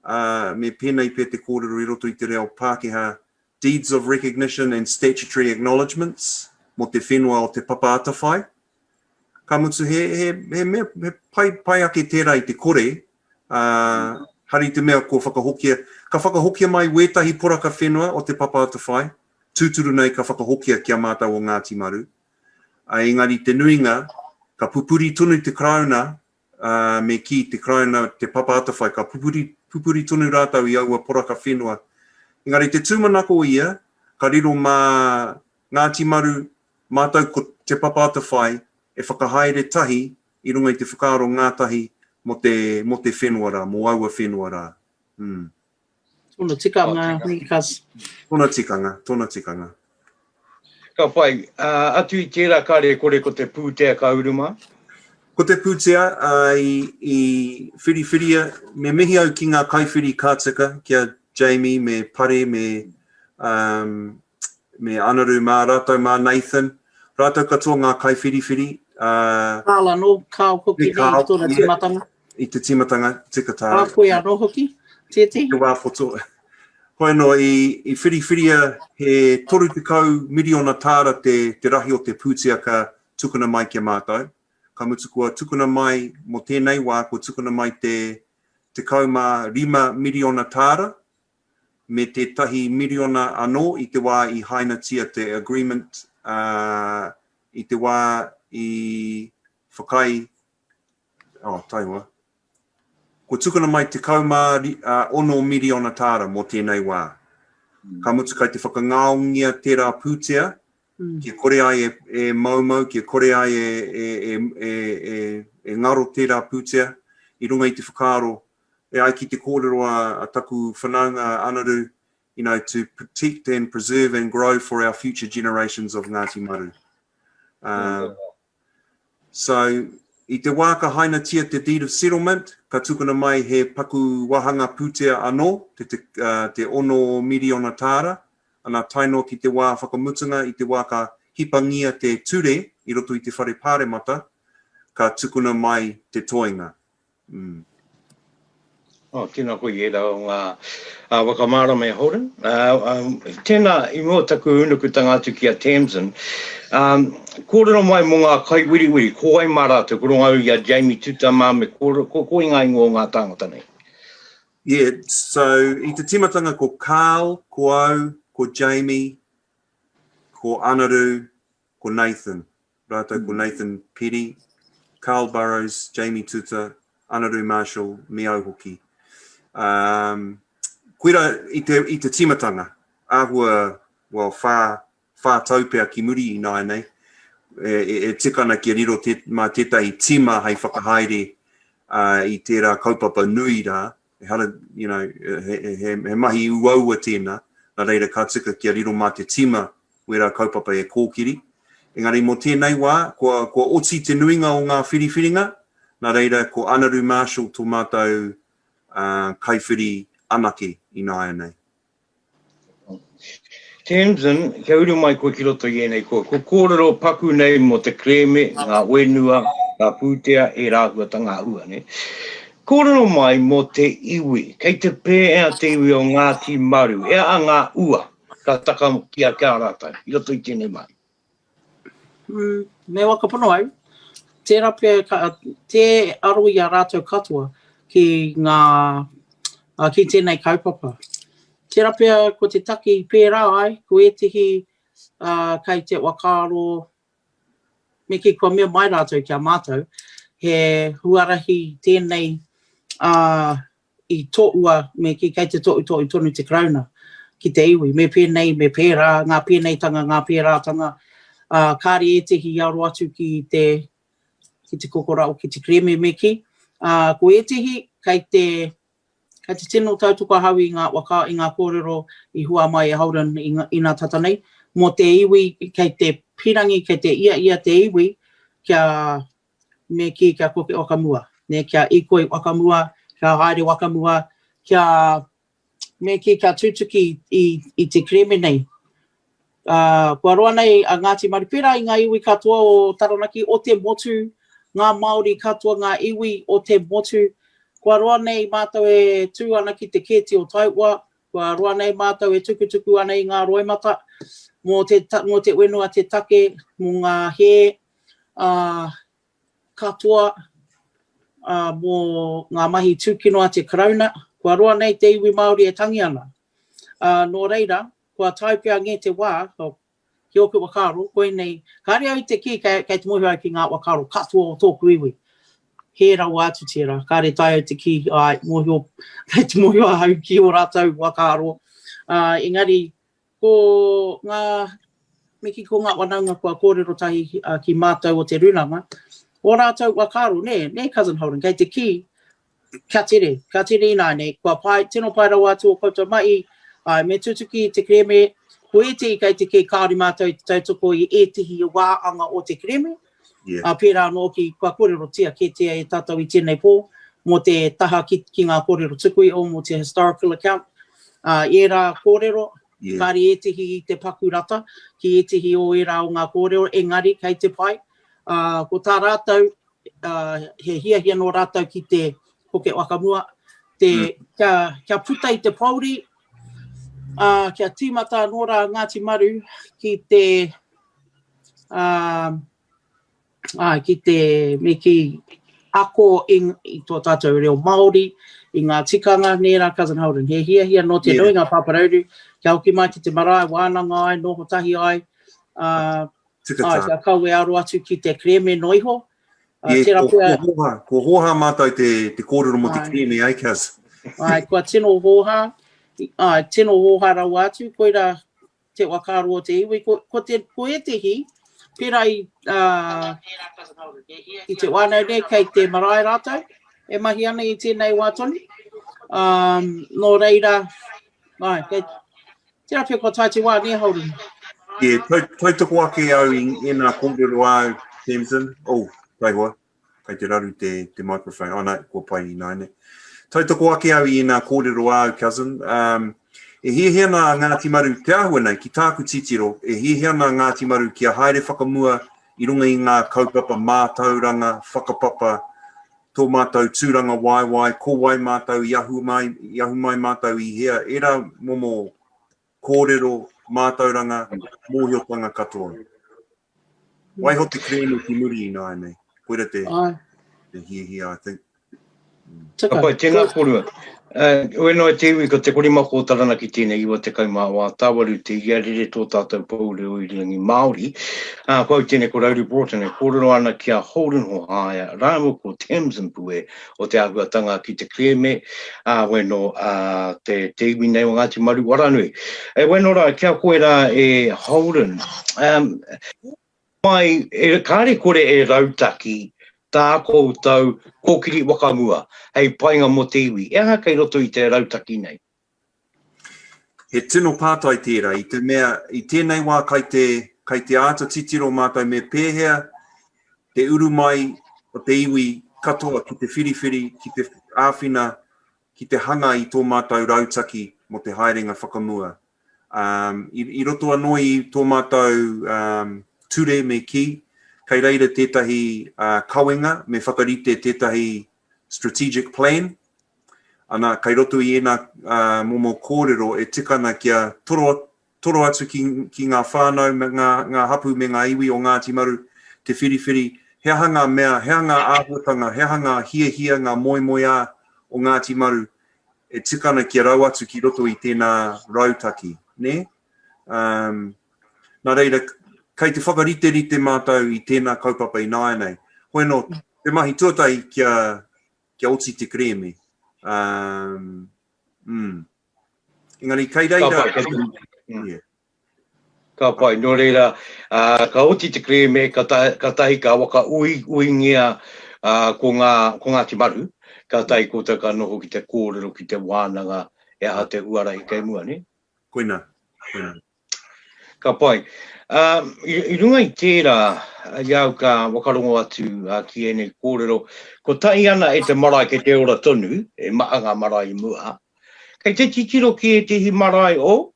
me pēnei pē te kōrero I roto I te reo Pākehā, deeds of recognition and statutory acknowledgements, mo te whenua o te papa atawhai. Ka mutu he pai ake tērā I te kore, hari te mea ko whakahokia. Ka whakahokia mai wētahi poraka whenua o te papa atawhai, tūturu nei ka whakahokia kia mātau o Ngāti Maru. Engari te nuinga, ka pupuri tunu te krauna, me ki te krauna te papa atawhai, ka pupuri tunu rātau I aua poraka whenua. Engari te tūmanako ia, ka riro mā Ngāti Maru, mātau ko te papa atawhai, e whakahaere tahi, I runga I te whakaaro ngātahi mo te whenua rā, mo aua whenua rā. Tōna tikanga, Nikas. Tōna tikanga. Ka pai, atu I tērā kāre kore ko te pūtea ka uruma? Ko te pūtea, I whiriwhiria, me mihi au ki ngā kaiwhiri kātika, kia Jamie, me Pare, me Anaru, mā rātau, mā Nathan. Rātau katoa ngā kaiwhiriwhiri. Kāla no, kāo hoki nei tōna timatanga. I te timatanga, tika tā. Koe anō hoki, tēti. Te wāpoto. Koe no, I whiriwhiria he 30 miliona tāra te rahi o te pūtea ka tukuna mai kia mātou. Ka mutu kua tukuna mai mo tēnei wā, kua tukuna mai te 5 miliona tāra, me te tahi miliona anō I te wā I haina tia te agreement, I te wā I whakai, taiwa. Ko tukuna mai te 1 miliona tāra mo tēnei wā. Ka mutu kai te whakangaongia tērā pūtea, kia kore ai e maumau, kia kore ai e ngaro tērā pūtea, I runga I te whakaaro, e ai ki te kōrero a taku whanaunga anaru, to protect and preserve and grow for our future generations of Ngāti Maru. So, I te wā ka haina tia te deed of settlement, ka tukuna mai he paku wahanga pūtea anō, te 1 miliona tāra, ana taino ki te wā whakamutunga, I te wā ka hipangia te ture, I roto I te whare pāremata, ka tukuna mai te toinga. Tēnā koe I rau ngā wakamara me Holden. Tēnā I mua taku unuku tangatu ki a Tamzyn. Kōrero mai mo ngā kai wiriwiri, ko ai mā rātou, ko ronga I a Jamie Tutama me ko inga ingo ngā tāngata nei. Yeah, so I te timatanga ko Carl, ko Au, ko Jamie, ko Anaru, ko Nathan. Rātou ko Nathan Petty, Carl Burrows, Jamie Tuta, Anaru Marshall, me au hoki. Kuira I te timatanga, āhua, whā taupea ki muri I nāi nei, e tikana ki riro mā tētahi tima hei whakahaere I tērā kaupapa nui rā, he mahi uaua tēnā, nā reira ka tika ki riro mā te tima wera kaupapa e kōkiri. Engari mo tēnei wā, kua oti te nuinga o ngā whiriwhiringa, nā reira ko Anaru Marshall tō mātou kaiwhiri anake I nāia nei. Tamzyn, kia uru mai koe ki roto I enei koe. Ko kōrero paku nei mo te kreme, ngā wenua, ngā pūtea, e rāhuata ngā ua, ne? Kōrero mai mo te iwi, kei te pēhea te iwi o Ngāti Maru, ea a ngā ua, ka taka kia rātai, I roto I tēnei mai. Me wakapono ai, tērā pia, te aru I a rātou katoa ki tēnei kaupapa. Tērā pia ko te taki pērā ai, ko etihi kai te wakaaro, me ki kua mea mai rātou kia mātou, he huarahi tēnei I tōua, me ki kai te tōu tonu te krauna, ki te iwi, me pēnei, me pērā, ngā pēnei tanga, ngā pērā tanga, kāri etihi aro atu ki te kokorau, ki te kreme me ki. Ko etihi, kai te tino tautuka hau I ngā waka, I ngā kōrero, I hua mai e Holden I ngā tatanei, mo te iwi, kai te pirangi, kai te ia te iwi, me ki kia koke wakamua, ne kia ikoi wakamua, kia haere wakamua, me ki kia tutuki I te kreme nei. Kua roa nei a Ngāti Maru, pērā I ngā iwi katoa o Taranaki, o te motu, ngā Māori katoa, ngā iwi o te motu, Kua roa nei mātou e tū ana ki te kēti o Taua, kua roa nei mātou e tuku ana I ngā roimata, mō te wenua te take, mō ngā he, katoa, mō ngā mahi tūkinoa te karauna, kua roa nei te iwi Māori e tangi ana. Nō reira, kua taipea nge te wā, ki oku wakaro, koe nei, kāre au te ki, kei te mohi ai ki ngā wakaro, katoa o tōku iwi. He rau atu tērā, kāre tai au te ki, kei te mohi o hau ki o rātou wakaro. Engari, ko ngā, meki ko ngā whanaunga kua kōrero tahi ki mātou o te runanga, o rātou wakaro, ne cousin Holden, kei te ki, kia tere ina nei, kua pai, tino pai rau atu o koutou mai, me tutuki te kreme, ko e te kei te ki kāri mātou te tautoko I e tihi o wāanga o te kreme, pērā no ki kua kōrero tia ke tia e tātou I tēnei pō, mō te taha ki ngā kōrero tukui o mō te historical account, e rā kōrero, kāri e tihi I te pakurata, ki e tihi o e rā o ngā kōrero, engari kei te pai, ko tā rātou, he hiahia no rātou ki te poke wakamua, kia puta I te pauri, kia tīmata no rā Ngāti Maru ki te me ki ako I tō tātou reo Māori, I ngā tikanga, nērā cousin Holden, he hiahia no te nui ngā paparaudu, kia hoki mai ki te marae, wānanga ai, noho tahi ai, kia kaue aro atu ki te kreme noiho. Ko hoha mātou te kōrero mo te kreme ai, Kaz. Kua tino hoha, tino hoha rau atu, koira te wakaro o te iwi, ko e te hi, pera I te whānau ne, kei te marae rātou, e mahi ana I tēnei wātoni. Nō reira, tērā pia kua tai te wā, ne Holden. Tautoko ake au I nā kōrero au, Tamzyn. Tai hoa, kei te raru te microphone. Nei, kua pai I nāne. Tautoko ake au I nā kōrero au, cousin. E hihia nā Ngāti Maru te ahua nei, ki tāku titiro, e hihia nā Ngāti Maru kia haere whakamua I runga I ngā kaupapa mātauranga, whakapapa, tō mātou tūranga waiwai, ko wai mātou, yahu mai mātou I hea, e rā momo kōrero, mātauranga, mōhiotanga katoa. Waiho te krēno ki muri I nāi nei, koera te hihia, I think. Apai, tēnā kōrua. Weno e te iwi ko te korima kōtarana ki tēnei iwa te kaumā wā tāwaru te iarere tō tātou paureo I rangi Māori. Kau tēnei ko Rauru Broughton e kōrero ana kia Holden Hohaia, rāmu ko Tamzyn Pue o te ahuatanga ki te kreme, weno te iwi nei o Ngāti Maru waranui. Weno rā, kia koe rā e Holden, mai, kāre kore e rautaki, tā koutou kōkiri wakamua, hei painga mo te iwi. E aha kei roto I te rautaki nei? He tino pātai tērā, I te mea, I tēnei wā kai te āta titiro mātou me pēhea, te uru mai o te iwi katoa ki te whiriwhiri, ki te āwhina, ki te hanga I tō mātou rautaki mo te haerenga whakamua. I roto anō I tō mātou ture me ki, kei reira tētahi kawenga, me whakarite tētahi strategic plan. Ana, kei roto I ena momo kōrero e tikana kia toro atu ki ngā whānau, ngā hapu me ngā iwi o Ngāti Maru, te whiriwhiri, he hanga mea, he hanga āhuatanga, he hanga hiahia ngā moimoia o Ngāti Maru, e tikana kia rau atu ki roto I tēnā rautaki, ne? Nā reira, kei te whakarite mātou I tēnā kaupapa I nāi nei. Hoi no, te mahi tuatahi kia oti te kreme. Engari, kei reira... Ka pai, no reira, ka oti te kreme, ka tahi ka waka uingia ko Ngāti Maru, ka tahi koutou ka noho ki te kōrero, ki te wānanga, e aha te uara I kei mua, ne? Koina. Ka pai. I runga I tērā, iau ka wakarongo atu ki ene kōrero, ko tai ana e te marae ke te ora tonu, e maanga marae I mua. Kei te titiro ki e te hi marae o?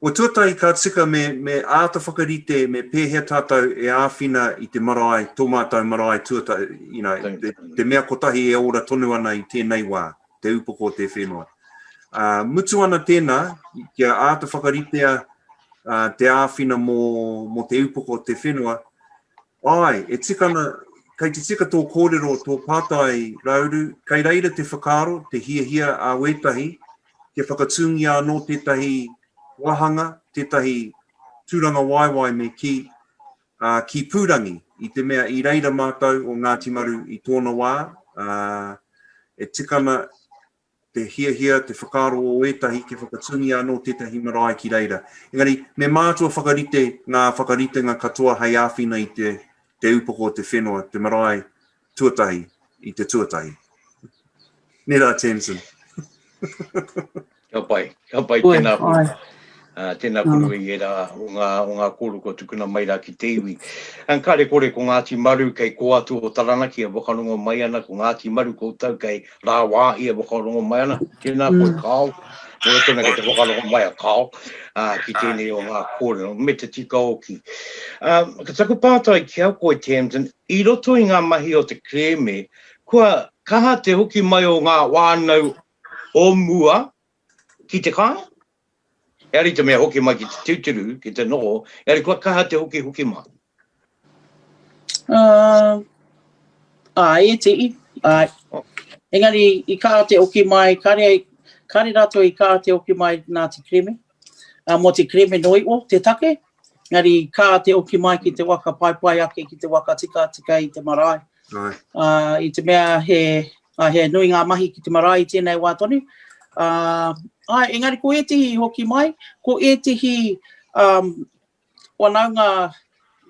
O tuatahi ka tika me āta whakarite, me pēhea tātou e āwhina i te marae, tō mātou marae tuatahi, you know, te mea kotahi e ora tonu ana i tēnei wā, te upoko te whenua. Mutu ana tēnā, kia āta whakaritea te āwhina mō te upoko te whenua, ai, e tikana, kei te tika tō kōrero, tō pātai Rauru, kei reira te whakaro, te hia a wētahi, ke whakatungi anō tētahi wahanga, tētahi tūranga waiwai me ki pūrangi, i te mea i reira mātou o Ngāti Maru i tōna wā, e tikana te hia, te whakaro o etahi, ke whakatungi anō tētahi marae ki reira. Engari, me mātua whakarite, ngā katoa hei āwhina i te upoko te whenua, te marae tuatahi i te tuatahi. Nera, Tamzyn. Kia pai tēnā pū. Tēnā kuru i era o ngā kōru ko tukuna mai rā ki te iwi. Kare kore ko Ngāti Maru kei ko atu o Taranaki a whakarongo mai ana, ko Ngāti Maru ko tau kei rā wā i a whakarongo mai ana. Tēnā koe kāo, o tōna kei te whakarongo mai a kāo, ki tēnei o ngā kōrero, me te tika oki. Ka taku pātai ki au koe Tamzyn, i roto i ngā mahi o te kreme, kua kaha te hoki mai o ngā whānau o mua ki te kāo? Eri te mea hoki mai ki te Tuatoru, ki te noho, eri kua kaha te hoki mai? E te i. Engari, i kaha te hoki mai, kare rato i kaha te hoki mai nā te kreme. Mo te kreme noi o te take. Engari, kaha te hoki mai ki te waka pai ake, ki te waka tika i te marae. I te mea he nui ngā mahi ki te marae i tēnei wā tonu. Engari, ko e tihi hoki mai, ko e tihi whanaunga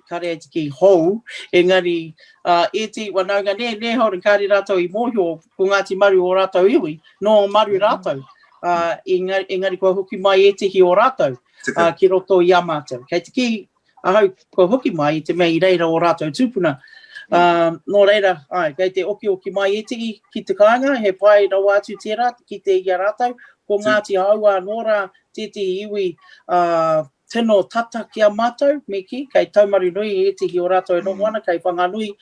kare ki hou, engari, e tihi whanaunga ne hauri kare rātou i mōhio ko Ngāti Maru o rātou iwi, no Maru rātou. Engari, ko hoki mai e tihi o rātou, ki roto i amātou. Kei te ki, ahau, ko hoki mai i te mea i reira o rātou tupuna. Nō reira, kei te oki mai e tihi ki te kāinga, he pai rau atu tērā, ki te ia rātou, ko Ngāti Aua nora te iwi tino tata ki a mātou me ki, kei taumaru nui e tihi o rātou e noho ana, kei whanganui,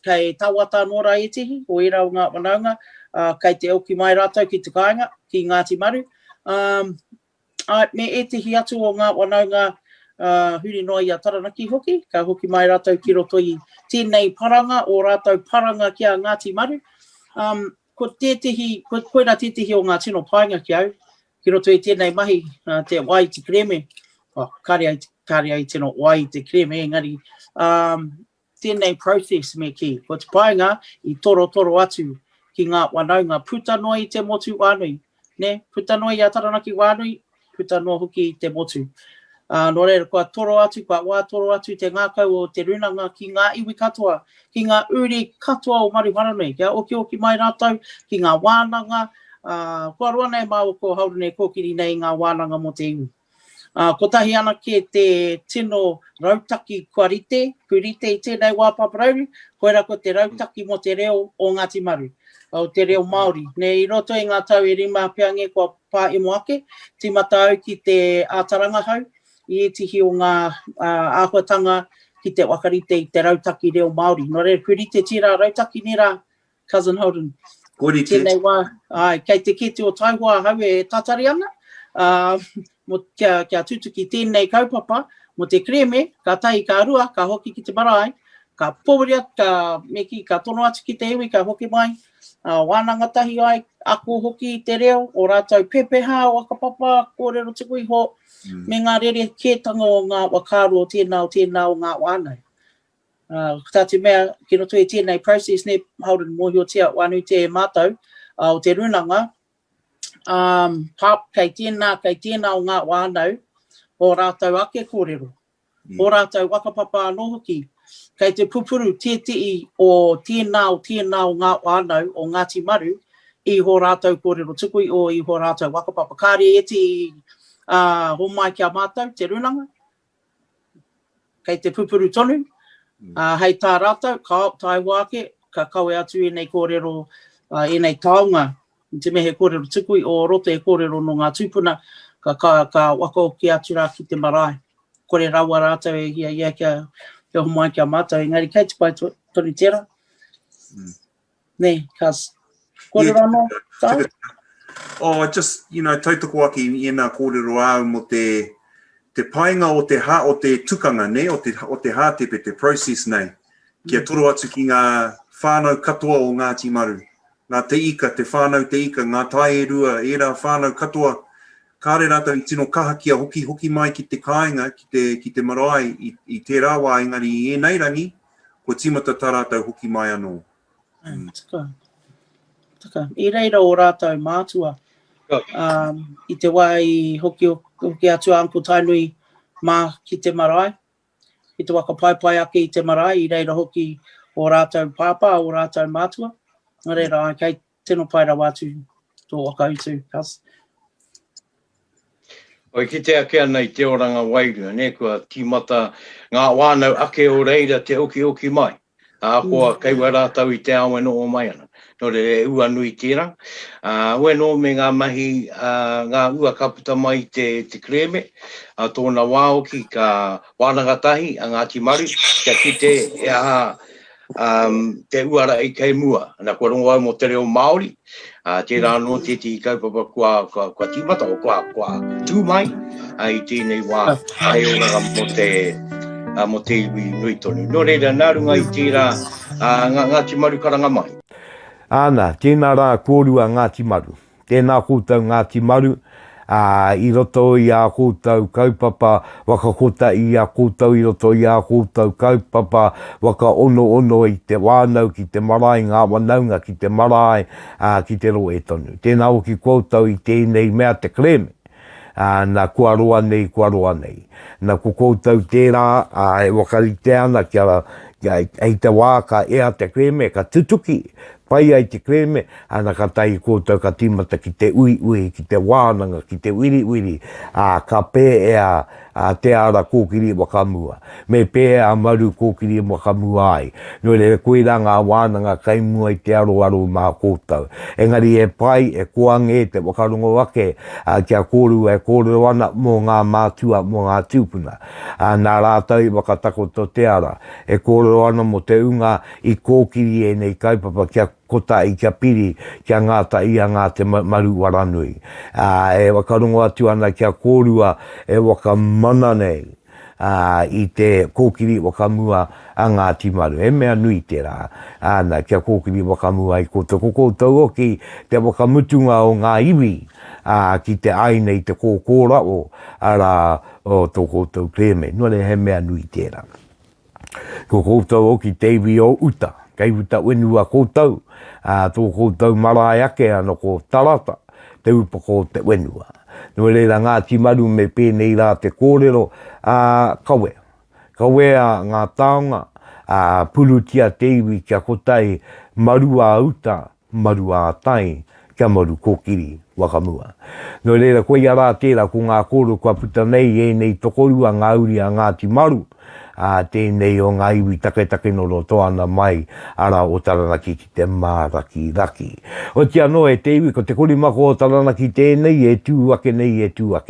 kei tawata nora e tihi, o era o ngā whanaunga, kei te oki mai rātou ki te kāinga, ki Ngāti Maru. Me e tihi atu o ngā whanaunga huri noi a Taranaki hoki, ka hoki mai rātou ki roto i tēnei paranga, o rātou paranga ki a Ngāti Maru. Ko koera tētehi o ngā tino painga ki au, ki roto i tēnei mahi, te wai te kreme, kare ai tino wai te kreme, engari, tēnei process me ki. Ko te painga i toro atu ki ngā whanaunga putanoi i te motu wānui. Ne, putanoi a Taranaki wānui, putanoa hoki i te motu. Nō reira, kua toro atu, kua wā toro atu te ngākau o te runanga ki ngā iwi katoa, ki ngā uri katoa o Maru Haranui, kia oki mai rātou, ki ngā wānanga, kua roa nei māu ko haurune kōkiri nei ngā wānanga mo te iwi. Ko tahi ana ke te tino rautaki kua rite, kurite i tēnei wā paparauru, koera ko te rautaki mo te reo o Ngāti Maru, o te reo Māori. Ne i roto i ngā tau e rima peange kua pā emo ake, timata au ki te ātaranga hau, i e tihi o ngā āhuatanga ki te wakarite i te rautaki reo Māori. Nō reira, kurite tira rautaki nera, Cousin Holden. Korite. Tēnei wā, kei te kete o taihua hau e tatari ana, kia tutu ki tēnei kaupapa, mo te kreme, ka tahi ka rua, ka hoki ki te marae, ka pōria, ka tono atu ki te iwi, ka hoki mai, wānanga tahi ai, ako hoki te reo, o rātou pēhea o whakapapa, kōrero tuku iho, me ngā rereketanga o ngā wakaro o tēnā o ngā wānau. Tā te mea, ki roto e tēnei process ne, Holden mōhio tia wānui te mātou, o te runanga, kei tēnā o ngā wānau, o rātou ake kōrero, o rātou wakapapa anō hoki, kei te pupuru tētei o tēnā o ngā wānau o Ngāti Maru, i ho rātou kōrero tuku o i ho rātou wakapapa. Kāre e te ho mai kia mātou, te runanga, kei te pupuru tonu, hei tā rātou, ka tai wāke, ka kaue atu e nei kōrero, e nei taonga, i te mehe kōrero tuku o roto e kōrero no ngā tupuna, ka wako ki atu rā ki te marae. Kore rawa rātau e ia kia homai kia mātau. Engari kei te pai tonu tera. Ne, kas. Kore rano, tau? Oh, just, tautoko aki i nā kōrero au mo te painga o te tukanga, ne, o te hātepe, te process nei. Kia toro atu ki ngā whānau katoa o Ngāti Maru. Ngā te ika, te whānau te ika, ngā tae rua, rā whānau katoa. Kāre rātou i tino kaha kia hoki mai ki te kāinga, ki te marae, i te rāwā engari i enei rangi, ko timata tā rātou hoki mai anō. Taka. I reira o rātou mātua. I te wai hoki atu Uncle Tainui mā ki te marae. I te waka pai ake i te marae, i reira hoki o rātou pāpā, o rātou mātua. Nā reira, kei tino pai rawa atu tō waka utu, kas. Oi, ki te ake ana i te oranga wairua, ne, kua timata ngā whānau ake o reira te oki mai. Koa keiwa rātau i te awe no o mai ana. No re ua nui tērā. Ue no me ngā mahi, ngā ua kaputa mai te kreme, tōna wāoki ka wānangatahi a Ngāti Maru, kia kite e aha te uara i kei mua. Nā kua rongo au mo te reo Māori, tērā no te kaupapa kua timata o kua tū mai, i tēnei wā ai oranga mo te iwi nui tonu. No reira, nā runga i tērā Ngāti Maru karanga mai. Ana, tēnā rā kōrua Ngāti Maru. Tēnā kōtau Ngāti Maru, i roto i a kōtau kaupapa, wakakota i a kōtau, i roto i a kōtau kaupapa, waka ono i te whānau, ki te marae, ngā whanaunga, ki te marae, ki te roe tonu. Tēnā o ki kōtau i tēnei mea te kreme, nā kua roa nei. Nā ku kōtau tērā, e wakarite ana kia te wā ka ea te kreme, ka tutuki, pai ai te kreme, ana ka tai kōtau ka timata ki te ui, ki te wānanga, ki te wiri, ka pēhea te ara kōkiri wakamua. Me pēhea maru kōkiri wakamua ai. No re koe rā ngā wānanga kai mua i te aro mā kōtau. Engari e pai, e koange, te wakarongo ake, kia kōrua e kōrero ana mō ngā mātua, mō ngā tupuna. Nā rātau i wakatakoto te ara, e kōrero ana mō te unga i kōkiri e nei kaupapa kia kota i kia piri, kia ngāta i a ngā te maru waranui. E wakarongo atu ana kia kōrua e wakamana nei i te kōkiri wakamua a Ngāti Maru. E mea nui tērā, ana kia kōkiri wakamua i kōtau. Ko kōtau oki te wakamutunga o ngā iwi, ki te aina i te kōkōra ara o tō kōtau kreme. Nore he mea nui tērā. Ko kōtau oki te iwi o uta. Kei uta wenua kōtau, tō kōtau marae ake ano ko tarata, te upako te wenua. Nō reira Ngāti Maru me pēnei rā te kōrero, kawe. Kawe a ngā taonga, purutia te iwi kia kotai, maru a uta, maru a tai, kia maru kōkiri wakamua. Nō reira koe ara tērā ko ngā kōrero kua puta nei e nei tokorua ngā uri a Ngāti Maru, tēnei o ngā iwi take no roto ana mai ara o taranaki ki te māraki. O tia no e te iwi ko te korimako o taranaki tēnei e tū ake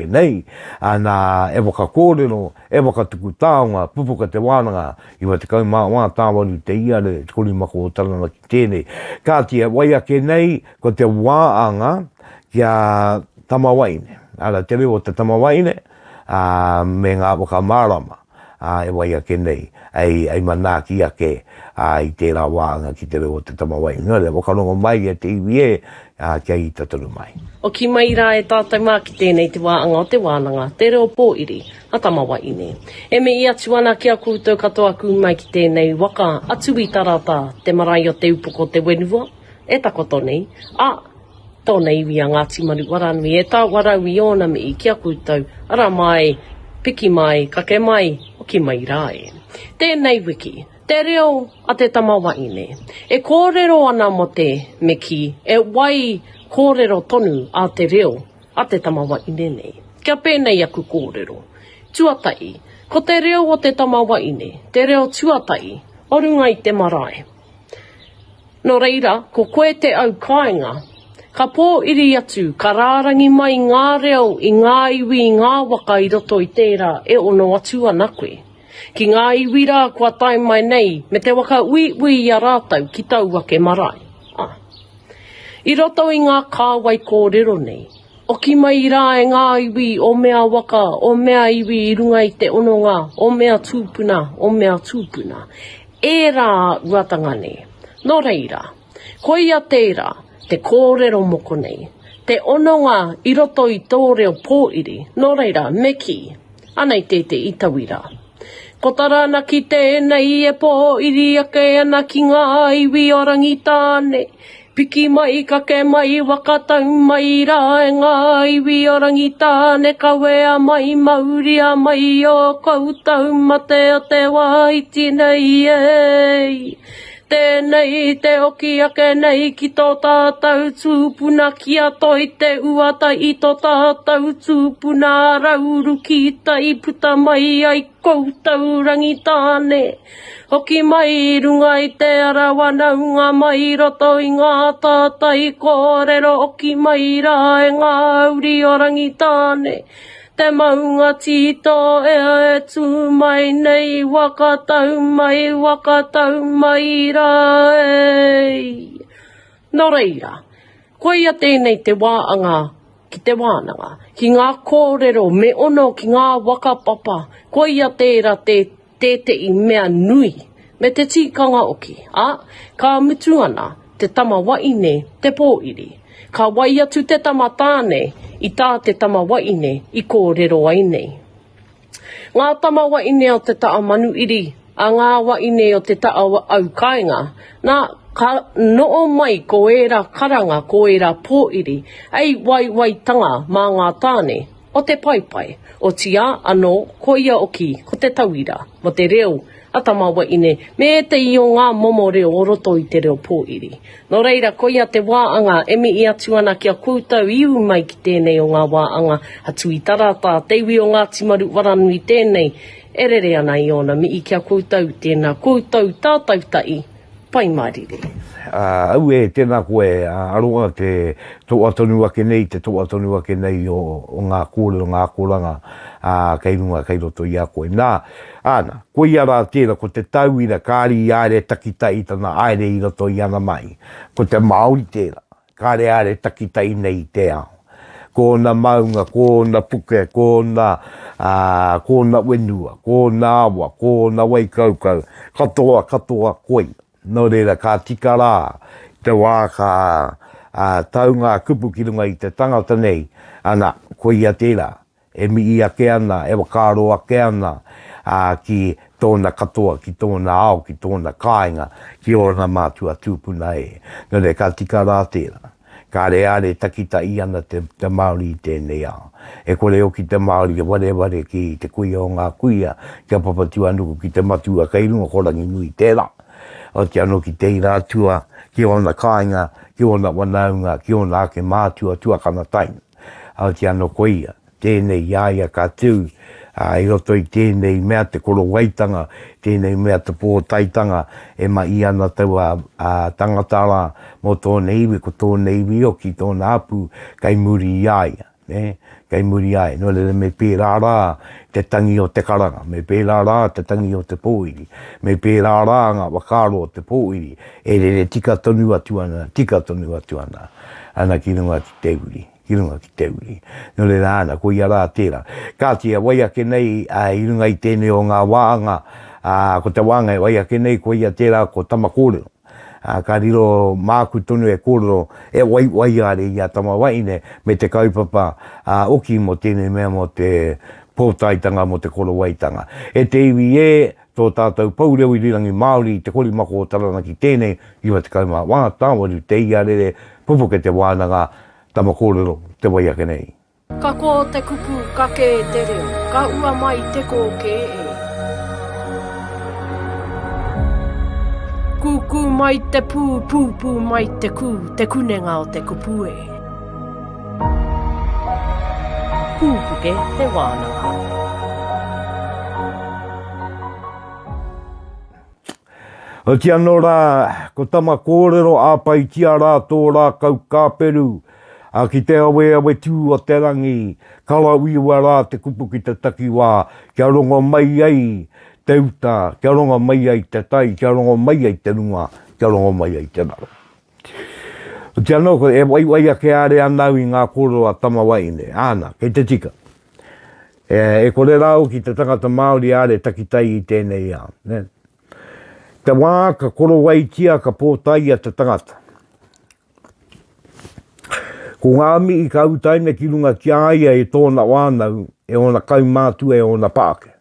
nei. Nā e waka kōrero, e waka tuku taonga, Pupuke Te Wānanga, i wa te kaumā wā tāwaru te iare te korimako o taranaki tēnei. Kā tia wai ake nei ko te wāanga kia tamawaine. Ara te reo te tamawaine me ngā waka mārama. E wai ake nei, ai manaki ake i tērā wāanga ki te reo te tamawai. Nō re, wakarongo mai e te iwi kia i tataru mai. O ki mai rā e tātai mā ki tēnei te wāanga o te wānanga, te reo pōiri, a tamawai nei. E me i atu ana kia koutou katoa ku mai ki tēnei waka atu i tarata te marae o te upoko te wenua, e takoto nei, tōna iwi a Ngāti Maru waranui, e tā warau i ona me i kia koutou, ara mai, piki mai, kake mai, o ki mai rāe. Tēnei wiki, te reo a te tamawaine. E kōrero ana mo te meki, e wai kōrero tonu a te reo a te tamawaine nei. Kia pēnei aku kōrero. Tuatahi, ko te reo o te tamawaine, te reo tuatahi, orunga i te marae. No reira, ko koe te au kāinga, Ka pōiri atu, ka rārangi mai ngā reo i ngā iwi ngā waka i roto i tērā e ono atu ana koe. Ki ngā iwi rā kua tai mai nei, me te waka ui a rātau ki tau wake marae. I roto i ngā kāwai kōrero nei, o ki mai rā e ngā iwi o mea waka, o mea iwi i runga i te ononga, o mea tūpuna. E rā uatanga nei. Nō reira, koia tērā, te kōrero moko nei. Te ononga i roto i tō reo pōiri. Nō reira, me ki. Anei te itawira. Ko tarana ki tēnei e pōiri ake ana ki ngā iwi o rangitāne. Piki mai ka ke mai wakatau mai rā e ngā iwi o rangitāne. Ka wea mai mauria mai o koutou mate o te waiti nei ei. Tēnei te oki ake nei ki tō tātou tupuna kia toi te uata i tō tātou tupuna rauru ki tai puta mai ai koutou rangitāne. Hoki mai runga i te ara whanaunga mai roto i ngā tātai kōrero oki mai rā e ngā uri o rangitāne. Te maunga tito e tū mai nei wakatau mai rā ei. Nō reira, koia tēnei te wāanga ki te wānanga, ki ngā kōrero me ono ki ngā wakapapa, koia tērā te i mea nui, me te tikanga oki. Ka mutu ana te tama waine te pōiri. Ka wai atu te tama tāne i tā te tama waine i kōrero ai nei. Ngā tama waine o te taa manu iri, a ngā waine o te taa au kāinga, nā ka noo mai ko era karanga, ko era pōiri, ei wai tanga mā ngā tāne, o te paipai, o tia anō koia oki, ko te tauira, mo te reo, atama waine, me te i o ngā momo reo o roto i te reo pōiri. Nō reira, koia te wāanga, emi i atu ana kia koutou iu mai ki tēnei o ngā wāanga, atu i tarata, te iwi o Ngāti Maru waranui tēnei, erere ana i ona, mi i kia koutou tēnā, koutou tātou tai, pai marire. Au e tēnā koe, aroa te Tuatoru ake nei, te Tuatoru ake nei o ngā kōrero, ngā kōranga, kei runga, kei roto i a koe. Nā, ana, koe i ara tēnā, ko te tauira, kāri i aere takitai tana aere i roto i ana mai. Ko te Māori tēnā, kāre aere takitai nei te ao. Kōna maunga, kōna puke, kōna wenua, kōna awa, kōna waikaukau, katoa koe. Nō reira, ka tika rā, te wā ka taonga kupu ki runga i te tangata nei, ana, koe ia tērā, e mi i ake ana, e wakaro ake ana, ki tōna katoa, ki tōna ao, ki tōna kāinga, ki ora mātua tūpuna e. Nō reira, ka tika rā tērā. Ka reare takita i ana te Māori i tēnei ao. E kore o ki te Māori, ware ki te kuia o ngā kuia, kia papatua nuku ki te matua, kei runga korangi nui tērā. O te anō ki te irātua, ki ona kāinga, ki ona wanaunga, ki ona ake mātua, tuakana taina. O te anō koia, tēnei iaia ka tū, i roto i tēnei mea te koro waitanga, tēnei mea te pōtaitanga, e ma i ana taua tangatara mō tōna iwi, ko tōna iwi o ki tōna apu, kai muri iaia. Kai muri ai, no le me pērā rā te tangi o te karanga, me pērā rā te tangi o te pōiri, me pērā rā ngā wakaro o te pōiri, e re tika tonu atu ana, ana ki runga ki te uri, no le rāna, ko ia rā tērā. Ka tia wai ake nei i runga i tēnei o ngā wāanga, ko te wāanga e wai ake nei ko ia tērā ko tama kōrero. Ka riro māku tonu e kōrero e wai are i a tama waine me te kaupapa oki mo tēnei mea mo te pōtaitanga mo te koro waitanga. E te iwi e tō tātou paureu i rirangi Māori te kori mako o tarana ki tēnei iwa te kauma wā tāwaru te iarere Pupuke Te Wānanga tama kōrero te wai ake nei. Ka kō te kupu kake te reo, ka ua mai te koke e. Kuku mai te pū, pūpū mai te kū, te kunenga o te kupue. Pupuke Te Wānanga. O tia no rā, ko tama kōrero āpai tia rā tō rā kau kāperu, a ki te awe tū o te rangi, kala uiwa rā te kupu ki te takiwā, kia rongo mai ai te uta, kia rongo mai ai te tai, kia rongo mai ai te runga, kia rongo mai ai te naro. O tia no, e waiwai a ke are anau i ngā kōrero a tama waine, āna, kei te tika. E kore rau ki te tangata Māori are takitai i tēnei a. Ne? Te wā ka koro wai tia ka pōtai a te tangata. Ko ngā mi i ka utaina ki runga ki aia e tōna wānau, e ona kaumātua e ona pāke.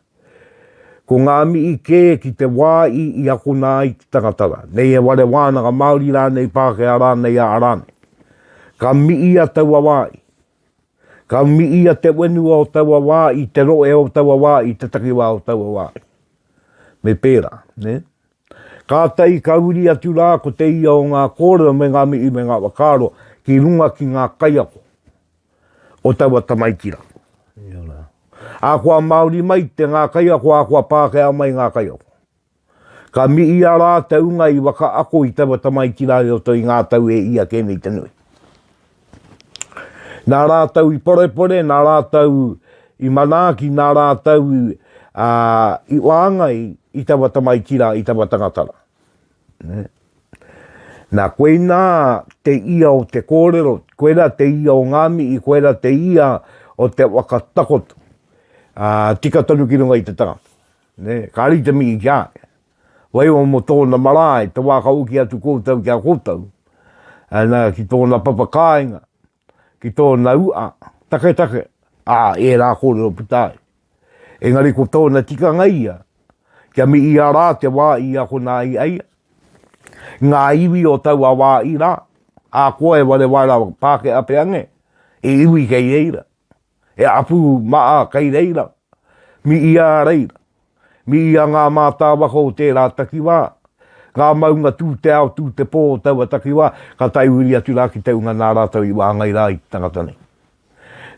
Ko ngā mi i kē ki te wā i ako nā i te tangatara. Nei e ware wānanga Māori rānei pāke a rānei a rānei. Ka mi i a taua wāi. Ka mi i a te wenua o taua wāi, te roe o taua wāi, te takiwā o taua wāi. Me pērā, ne? Ka tei ka uri atu rā ko te ia o ngā kōrero me ngā mi i me ngā wakaro, ki runga ki ngā kaiako o taua tamaikira. A kua Māori mai te ngā kaiako, a kua Pākehā mai ngā kaiako. Ka mi i a rā te unga i waka ako i taua tamaikira o toi ngā tau e ia kēnei te nui. Nā rātau i porepore, nā rātau i manaaki, nā rātau i wāngai i tawa tamaikira, i tawa tangatara. Nā koe nā te ia o te kōrero, koe nā te ia o ngāmi, i koe nā te ia o te whakatakotu. Tika tonu ki runga i te tangata. Ka rita mi i kia. Wai o mo tōna marae, te wāka uki atu kōtau kia kōtau. Ki tōna papakainga. Ki tōna ua, take, e rā kōrero putai. Engari ko tōna tika ngaia, kia mi i a rā te wā i a kona i aia. Ngā iwi o taua wā i rā, a koe wale wāra pāke ape ange, e iwi kei reira, e apu maa kei reira, mi i a reira, mi i a ngā mātā wako o tērā takiwā, ngā maunga tū te ao, tū te pō o taua takiwā, ka tai uri atu rā ki te unga nā rātau i wāngai rā i tangata nei.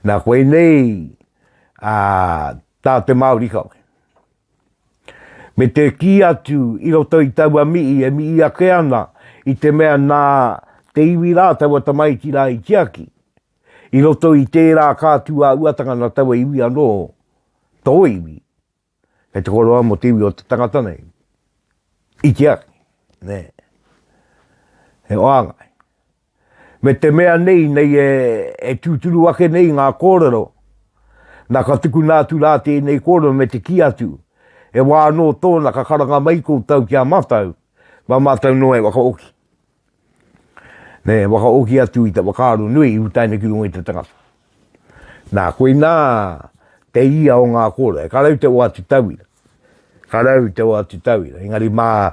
Nā koe nei, tā te Māori kawe. Me te ki atu i roto i taua mii, e mii a ke ana, i te mea nā te iwi rā taua tamaiki rā i tiaki. I roto i tērā kātua uatanga na taua iwi anō, tō iwi. Kei te koroa mo te iwi o te tangata nei. I tiaki. Ne. He oangai. Me te mea nei e tūturu ake nei ngā kōrero. Nā ka tuku nātu rā tēnei kōrero me te ki atu. E wā anō tōna ka karanga mai kōtau kia matau. Wa matau no e waka oki. Ne, waka oki atu i te wakaaro nui i utaina ki runga i te tangata. Nā koe nā te ia o ngā kōrero. E karau te o atu tauira. Karau te o atu tauira. Engari mā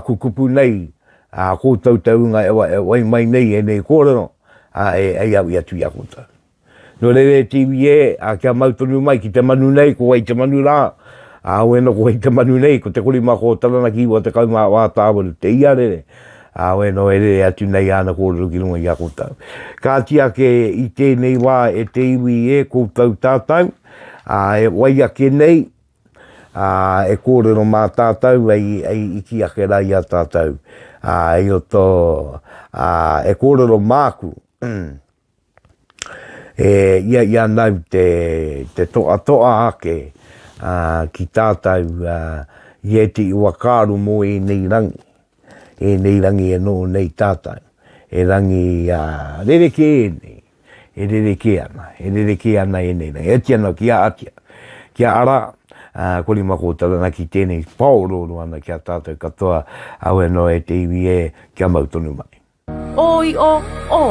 kukupu nei, kōtau te unga e wai mai nei e nei kōrero, e au i atu i a kōtau. No rewe TV kia mautonu mai ki te manu nei, ko wai te manu rā, wena ko wai te manu nei, ko te korima ko tarana ki wa te kaumā wā tāwaru, te ia rere, wena e rere atu nei ana kōrero ki runga i a kōtau. Ka tia ke i tēnei wā e te iwi kōtau tātau, e wai ake nei, e kōrero mā tātou i ki ake rai a tātou. I o tō e kōrero māku. Ia nau te toa ake ki tātou i e te iwakaru mō e nei rangi. E nei rangi e nō nei tātou. E rangi rereke e nei. E rereke ana. E rereke ana e nei rangi. E tia no ki a atia. Kia ara. Korima ko tarana ki tēnei pauroro ana kia tātou katoa au e no e te iwi kia mautonu mai. Oi o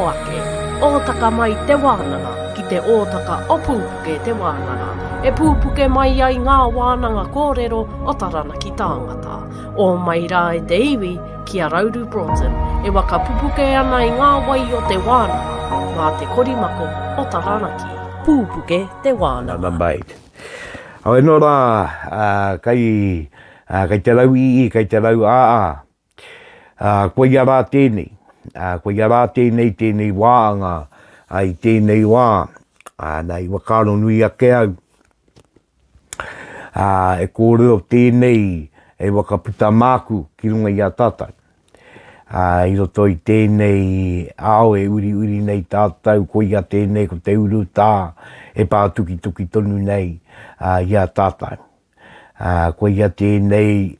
ake, ōtaka mai te wānanga, ki te ōtaka o Pupuke Te Wānanga. E pupuke mai ai ngā wānanga kōrero o tarana ki tāngata. O mai rā e te iwi ki a Rauru Broughton, e waka pupuke ana i ngā wai o te wānanga, mā te korimako o tarana ki Pupuke Te Wānanga. Namaite. Au e no rā, kai te rau i, kai te rau koe ia rā tēnei. Koe ia rā tēnei wāanga, ai tēnei wā, nei wakaro nui ake au. E kōrero tēnei e wakaputa māku ki runga i a tātou. I roto i tēnei ao e uri nei tātou, ko ia tēnei ko te uru tā, e pātuki tonu nei i a tātou. Ko ia tēnei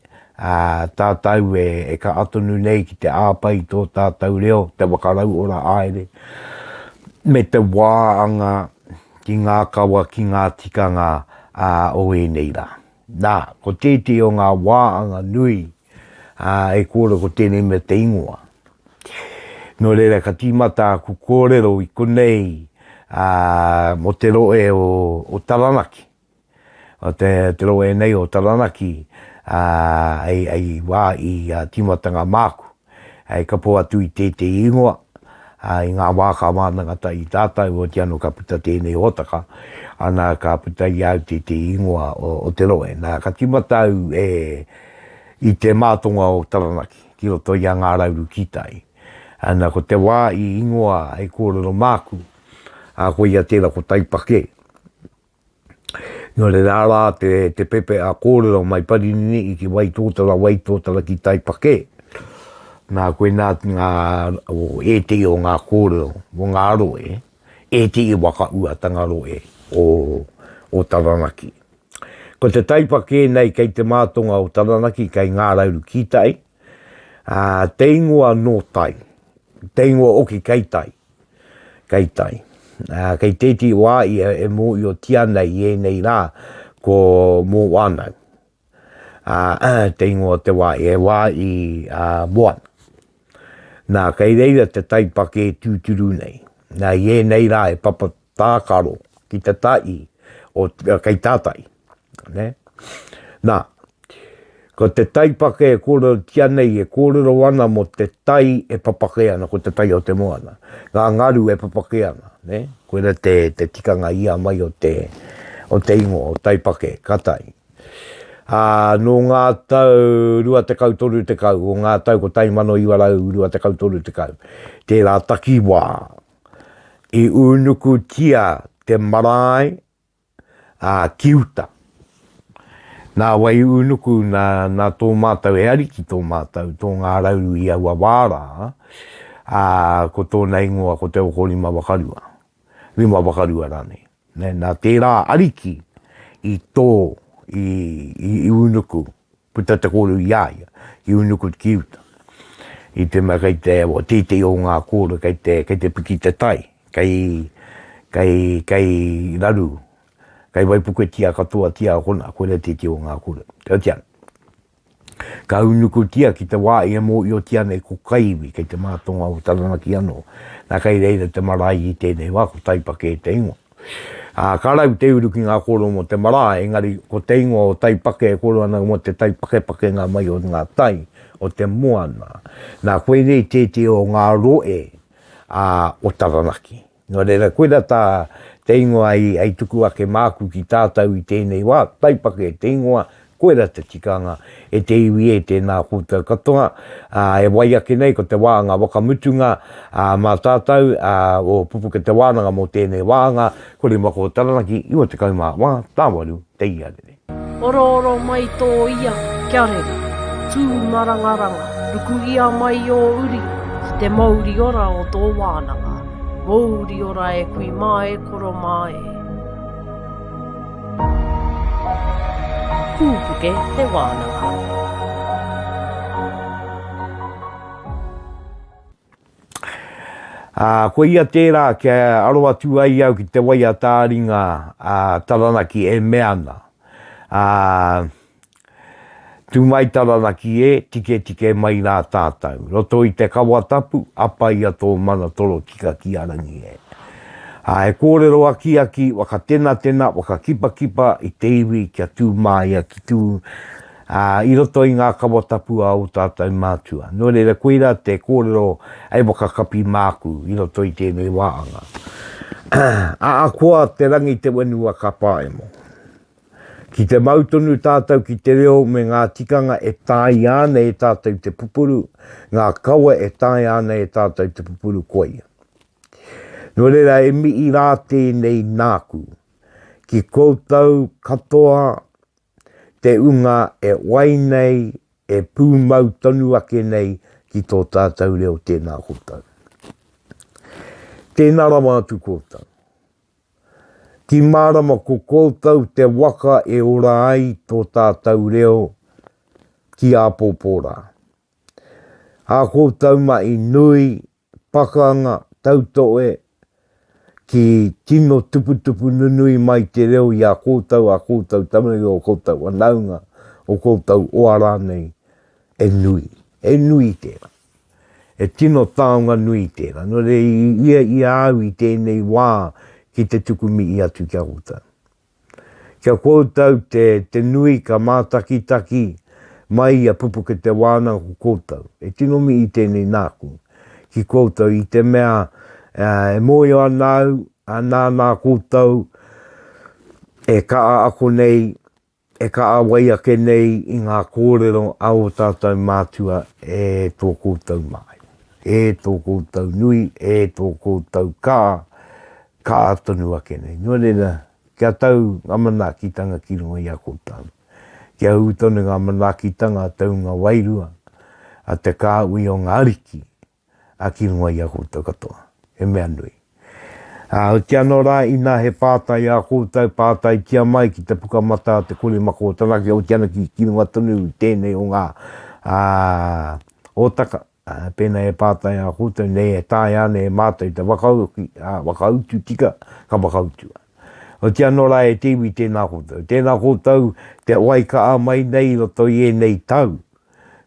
tātou e ka atonu nei ki te āpai tō tātou reo, te wakarau ora aere, me te wāanga ki ngā kaua, ki ngā tikanga o e nei rā. Nā, ko tēte o ngā wāanga nui, e kōra ko tēnei me te ingoa. No reira ka tīmata ku kōrero i konei mo te roe o taranaki. O te roe nei o taranaki ai wā i tīmatanga māku. Ai ka po atu i tēte ingoa. I ngā wāka wānanga i tātou o te anu ka puta tēnei hotaka. Ana ka puta i au tēte ingoa o te roe. Nā ka tīmatau i te mātonga o taranaki, ki roto i a ngā rauru kitai. Ana ko te wā i ingoa e kōrero māku, ko ia tēra ko taipake. No re rārā te pepe a kōrero mai parinini i ki waitōtara ki taipake. Nā koe nā e te o ngā kōrero, o ngā roe, e te i waka uatanga roe o taranaki. Ko te taipake nei kei te mātonga o taranaki kei ngā rauru kitai, te ingoa no tai, te ingoa oki kei tai. Kei tēti wā i e mō i o tia nei e nei rā ko mō whānau. Te ingoa te wā e wā i moana. Nā kei reira te taipake tūturu nei. Nā i e nei rā e papa tākaro ki te tai o kei tātai. Ne? Nā, ko te taipake e kōrero tia nei e kōrero ana mo te tai e papake ana, ko te tai o te moana. Ngā ngaru e papake ana, ne? Koera te tikanga ia mai o te ingo, o taipake, ka tai. No ngā tau rua te kau toru te kau, o ngā tau ko tai mano iwa rau rua te kau toru te kau. Te rā taki wā, i unuku tia te marae kiuta. Nā wai unuku nā tō mātau e ariki tō mātau, tō ngā rauru i aua wārā, ko tōna ingoa ko te oko rima wakarua rane. Nā tērā ariki i tō, i unuku, puta te kōru i aia, i unuku kiuta. I te mea kei te tētei o ngā kōru, kei te piki te tai, kei raru. Kai waipuke tia katoa tia kona, koe te tio ngā kura. Te o tiana. Ka unuku tia ki te wā i mō i o tiana e ko kaiwi, kei te mātonga o taranaki anō. Nā kai reira te marae i tēnei wā, ko taipake e te ingoa. Ka rau te uru ki ngā kōro mo te marae, engari ko te ingoa o taipake e kōro ana mo te taipake ngā mai o ngā tai, o te moana. Nā koe rei te o ngā roe o taranaki. No reira, koe rata te ingoa ai tuku ake māku ki tātou i tēnei wā, taipake te ingoa, koe rā te tikanga, e te iwi e tēnā kōtau katoa, e wai ake nei ko te wāanga wakamutunga, mā tātou, o Pupuke Te Wānanga mō tēnei wāanga, kore mako taranaki, iwa te kaumā wā, tāwaru, te iarere. Oro mai tō ia, kia rere, tū marangaranga, ruku ia mai o uri, te mauri ora o tō wānanga. Mauri ora e kui mai koro mai. Pupuke Te Wānanga. Ko ia tērā kia aroa tū ai au ki te waia tāringa taranaki e meana. Tu mai taranaki e tike mai rā tātou. Roto i te kawa tapu, apa ia tō mana toro tika ki arangi e. E kōrero aki, waka tena, waka kipa, i te iwi kia tū mai ki tū. I roto i ngā kawa tapu a o tātou mātua. No reira koeira te kōrero ai waka kapi māku, i roto i tēnei wāanga. Koa te rangi te wenua ka pae mo. Ki te mautonu tātou ki te reo me ngā tikanga e tāi ane e tātou te pupuru, ngā kaua e tāi ane e tātou te pupuru koia. No reira e mi i rā tēnei nāku, ki koutou katoa te unga e wai nei, e pūmau tonu ake nei ki tō tātou reo tēnā koutou. Tēnā rawa atu koutou. Ki mārama ko koutou te waka e ora ai tō tātou reo ki a pōpōra. A koutou mai nui, pakanga, tautoe, ki tino tuputupu nunui mai te reo i a koutou tamangi o koutou whanaunga, o koutou oara nei, e nui tēra. E tino taonga nui tēra. No re ia au i tēnei wā ki te tukumi i atu kia koutou. Kia koutou te nui ka mātaki-taki mai a Pupuke Te Wānanga ko koutou. E tino mi i tēnei nāku. Ki koutou i te mea e moio anau, nā koutou, e kaa ako nei, e kaa wai ake nei i ngā kōrero au tātou mātua e tō koutou mai. E tō koutou nui, e tō koutou ka tonu ake nei. Nō reira, kia tau ngā manaakitanga ki runga i a koutou. Kia hūtonu ngā manaakitanga tau ngā wairua, a te kāui o ngā ariki, a ki runga i a koutou katoa. E mea nui. O te anō rā ina he pātai a koutou, pātai kia mai ki te pukamata te kore mako o tanaki o te ana ki runga tonu tēnei o ngā otaka. Pēnā e pātai a koutou, nei e tāi ane e mātai te wakautu tika ka wakautu. O te anō rā e tiwi tēnā koutou. Tēnā koutou te waika a mai nei roto i e nei tau.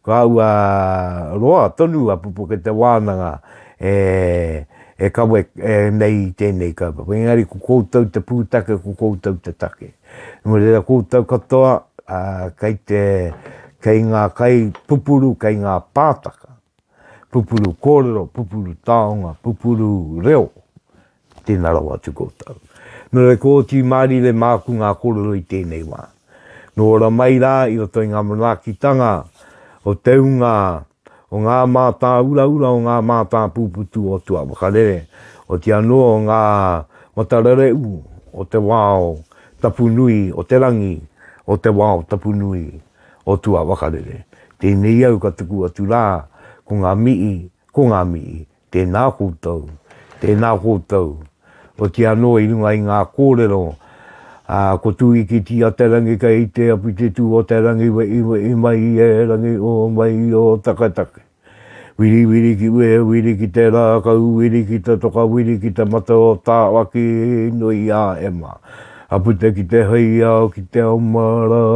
Kaua roa tonu a Pupuke Te Wānanga e kawe nei tēnei kaua. Engari ko koutou te pūtake, ko koutou te take. Mo reira koutou katoa, kei ngā kai pupuru, kei ngā pātaka. Pupuru kōrero, pupuru taonga, pupuru reo. Tēnā rawa atu koutou. Nō re kōti māri le māku ngā kōrero i tēnei wā. Nō ora mai rā i roto i ngā manaakitanga o te unga o ngā mātā ura o ngā mātā pūputu o tua wakarere, o te anō o ngā matarereu, o te wāo tapunui, o te rangi, o te wāo tapunui, o tua wakarere. Tēnei au ka tuku atu rā, ko ngā mii, tēnā koutou, o te anō i runga i ngā kōrero, ko tui ki tia te rangi ka i te api te tū o te rangi i mai e rangi o mai o takatake. Wiri ki ue, wiri ki te rākau, wiri ki te toka, wiri ki te mata o tāwaki nui a ema. Apute ki te haia o ki te omarama.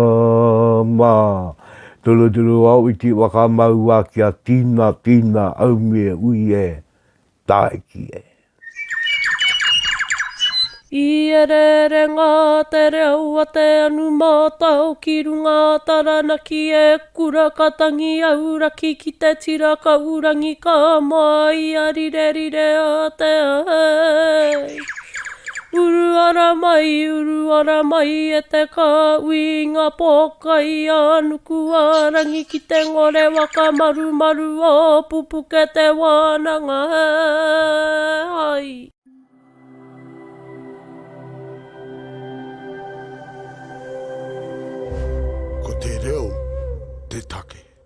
Tulu au iti wakamau a kia tina aumie uie taiki e. I ere ngā te reo a te anu mātau ki runga taranaki e kura katangi auraki ki te tira ka urangi ka mai a rire a te ai. Uru ara mai e te ka uinga poka i anuku arangi ki te ngore waka maru o Pupuke Te Wānanga ai. Ko te reo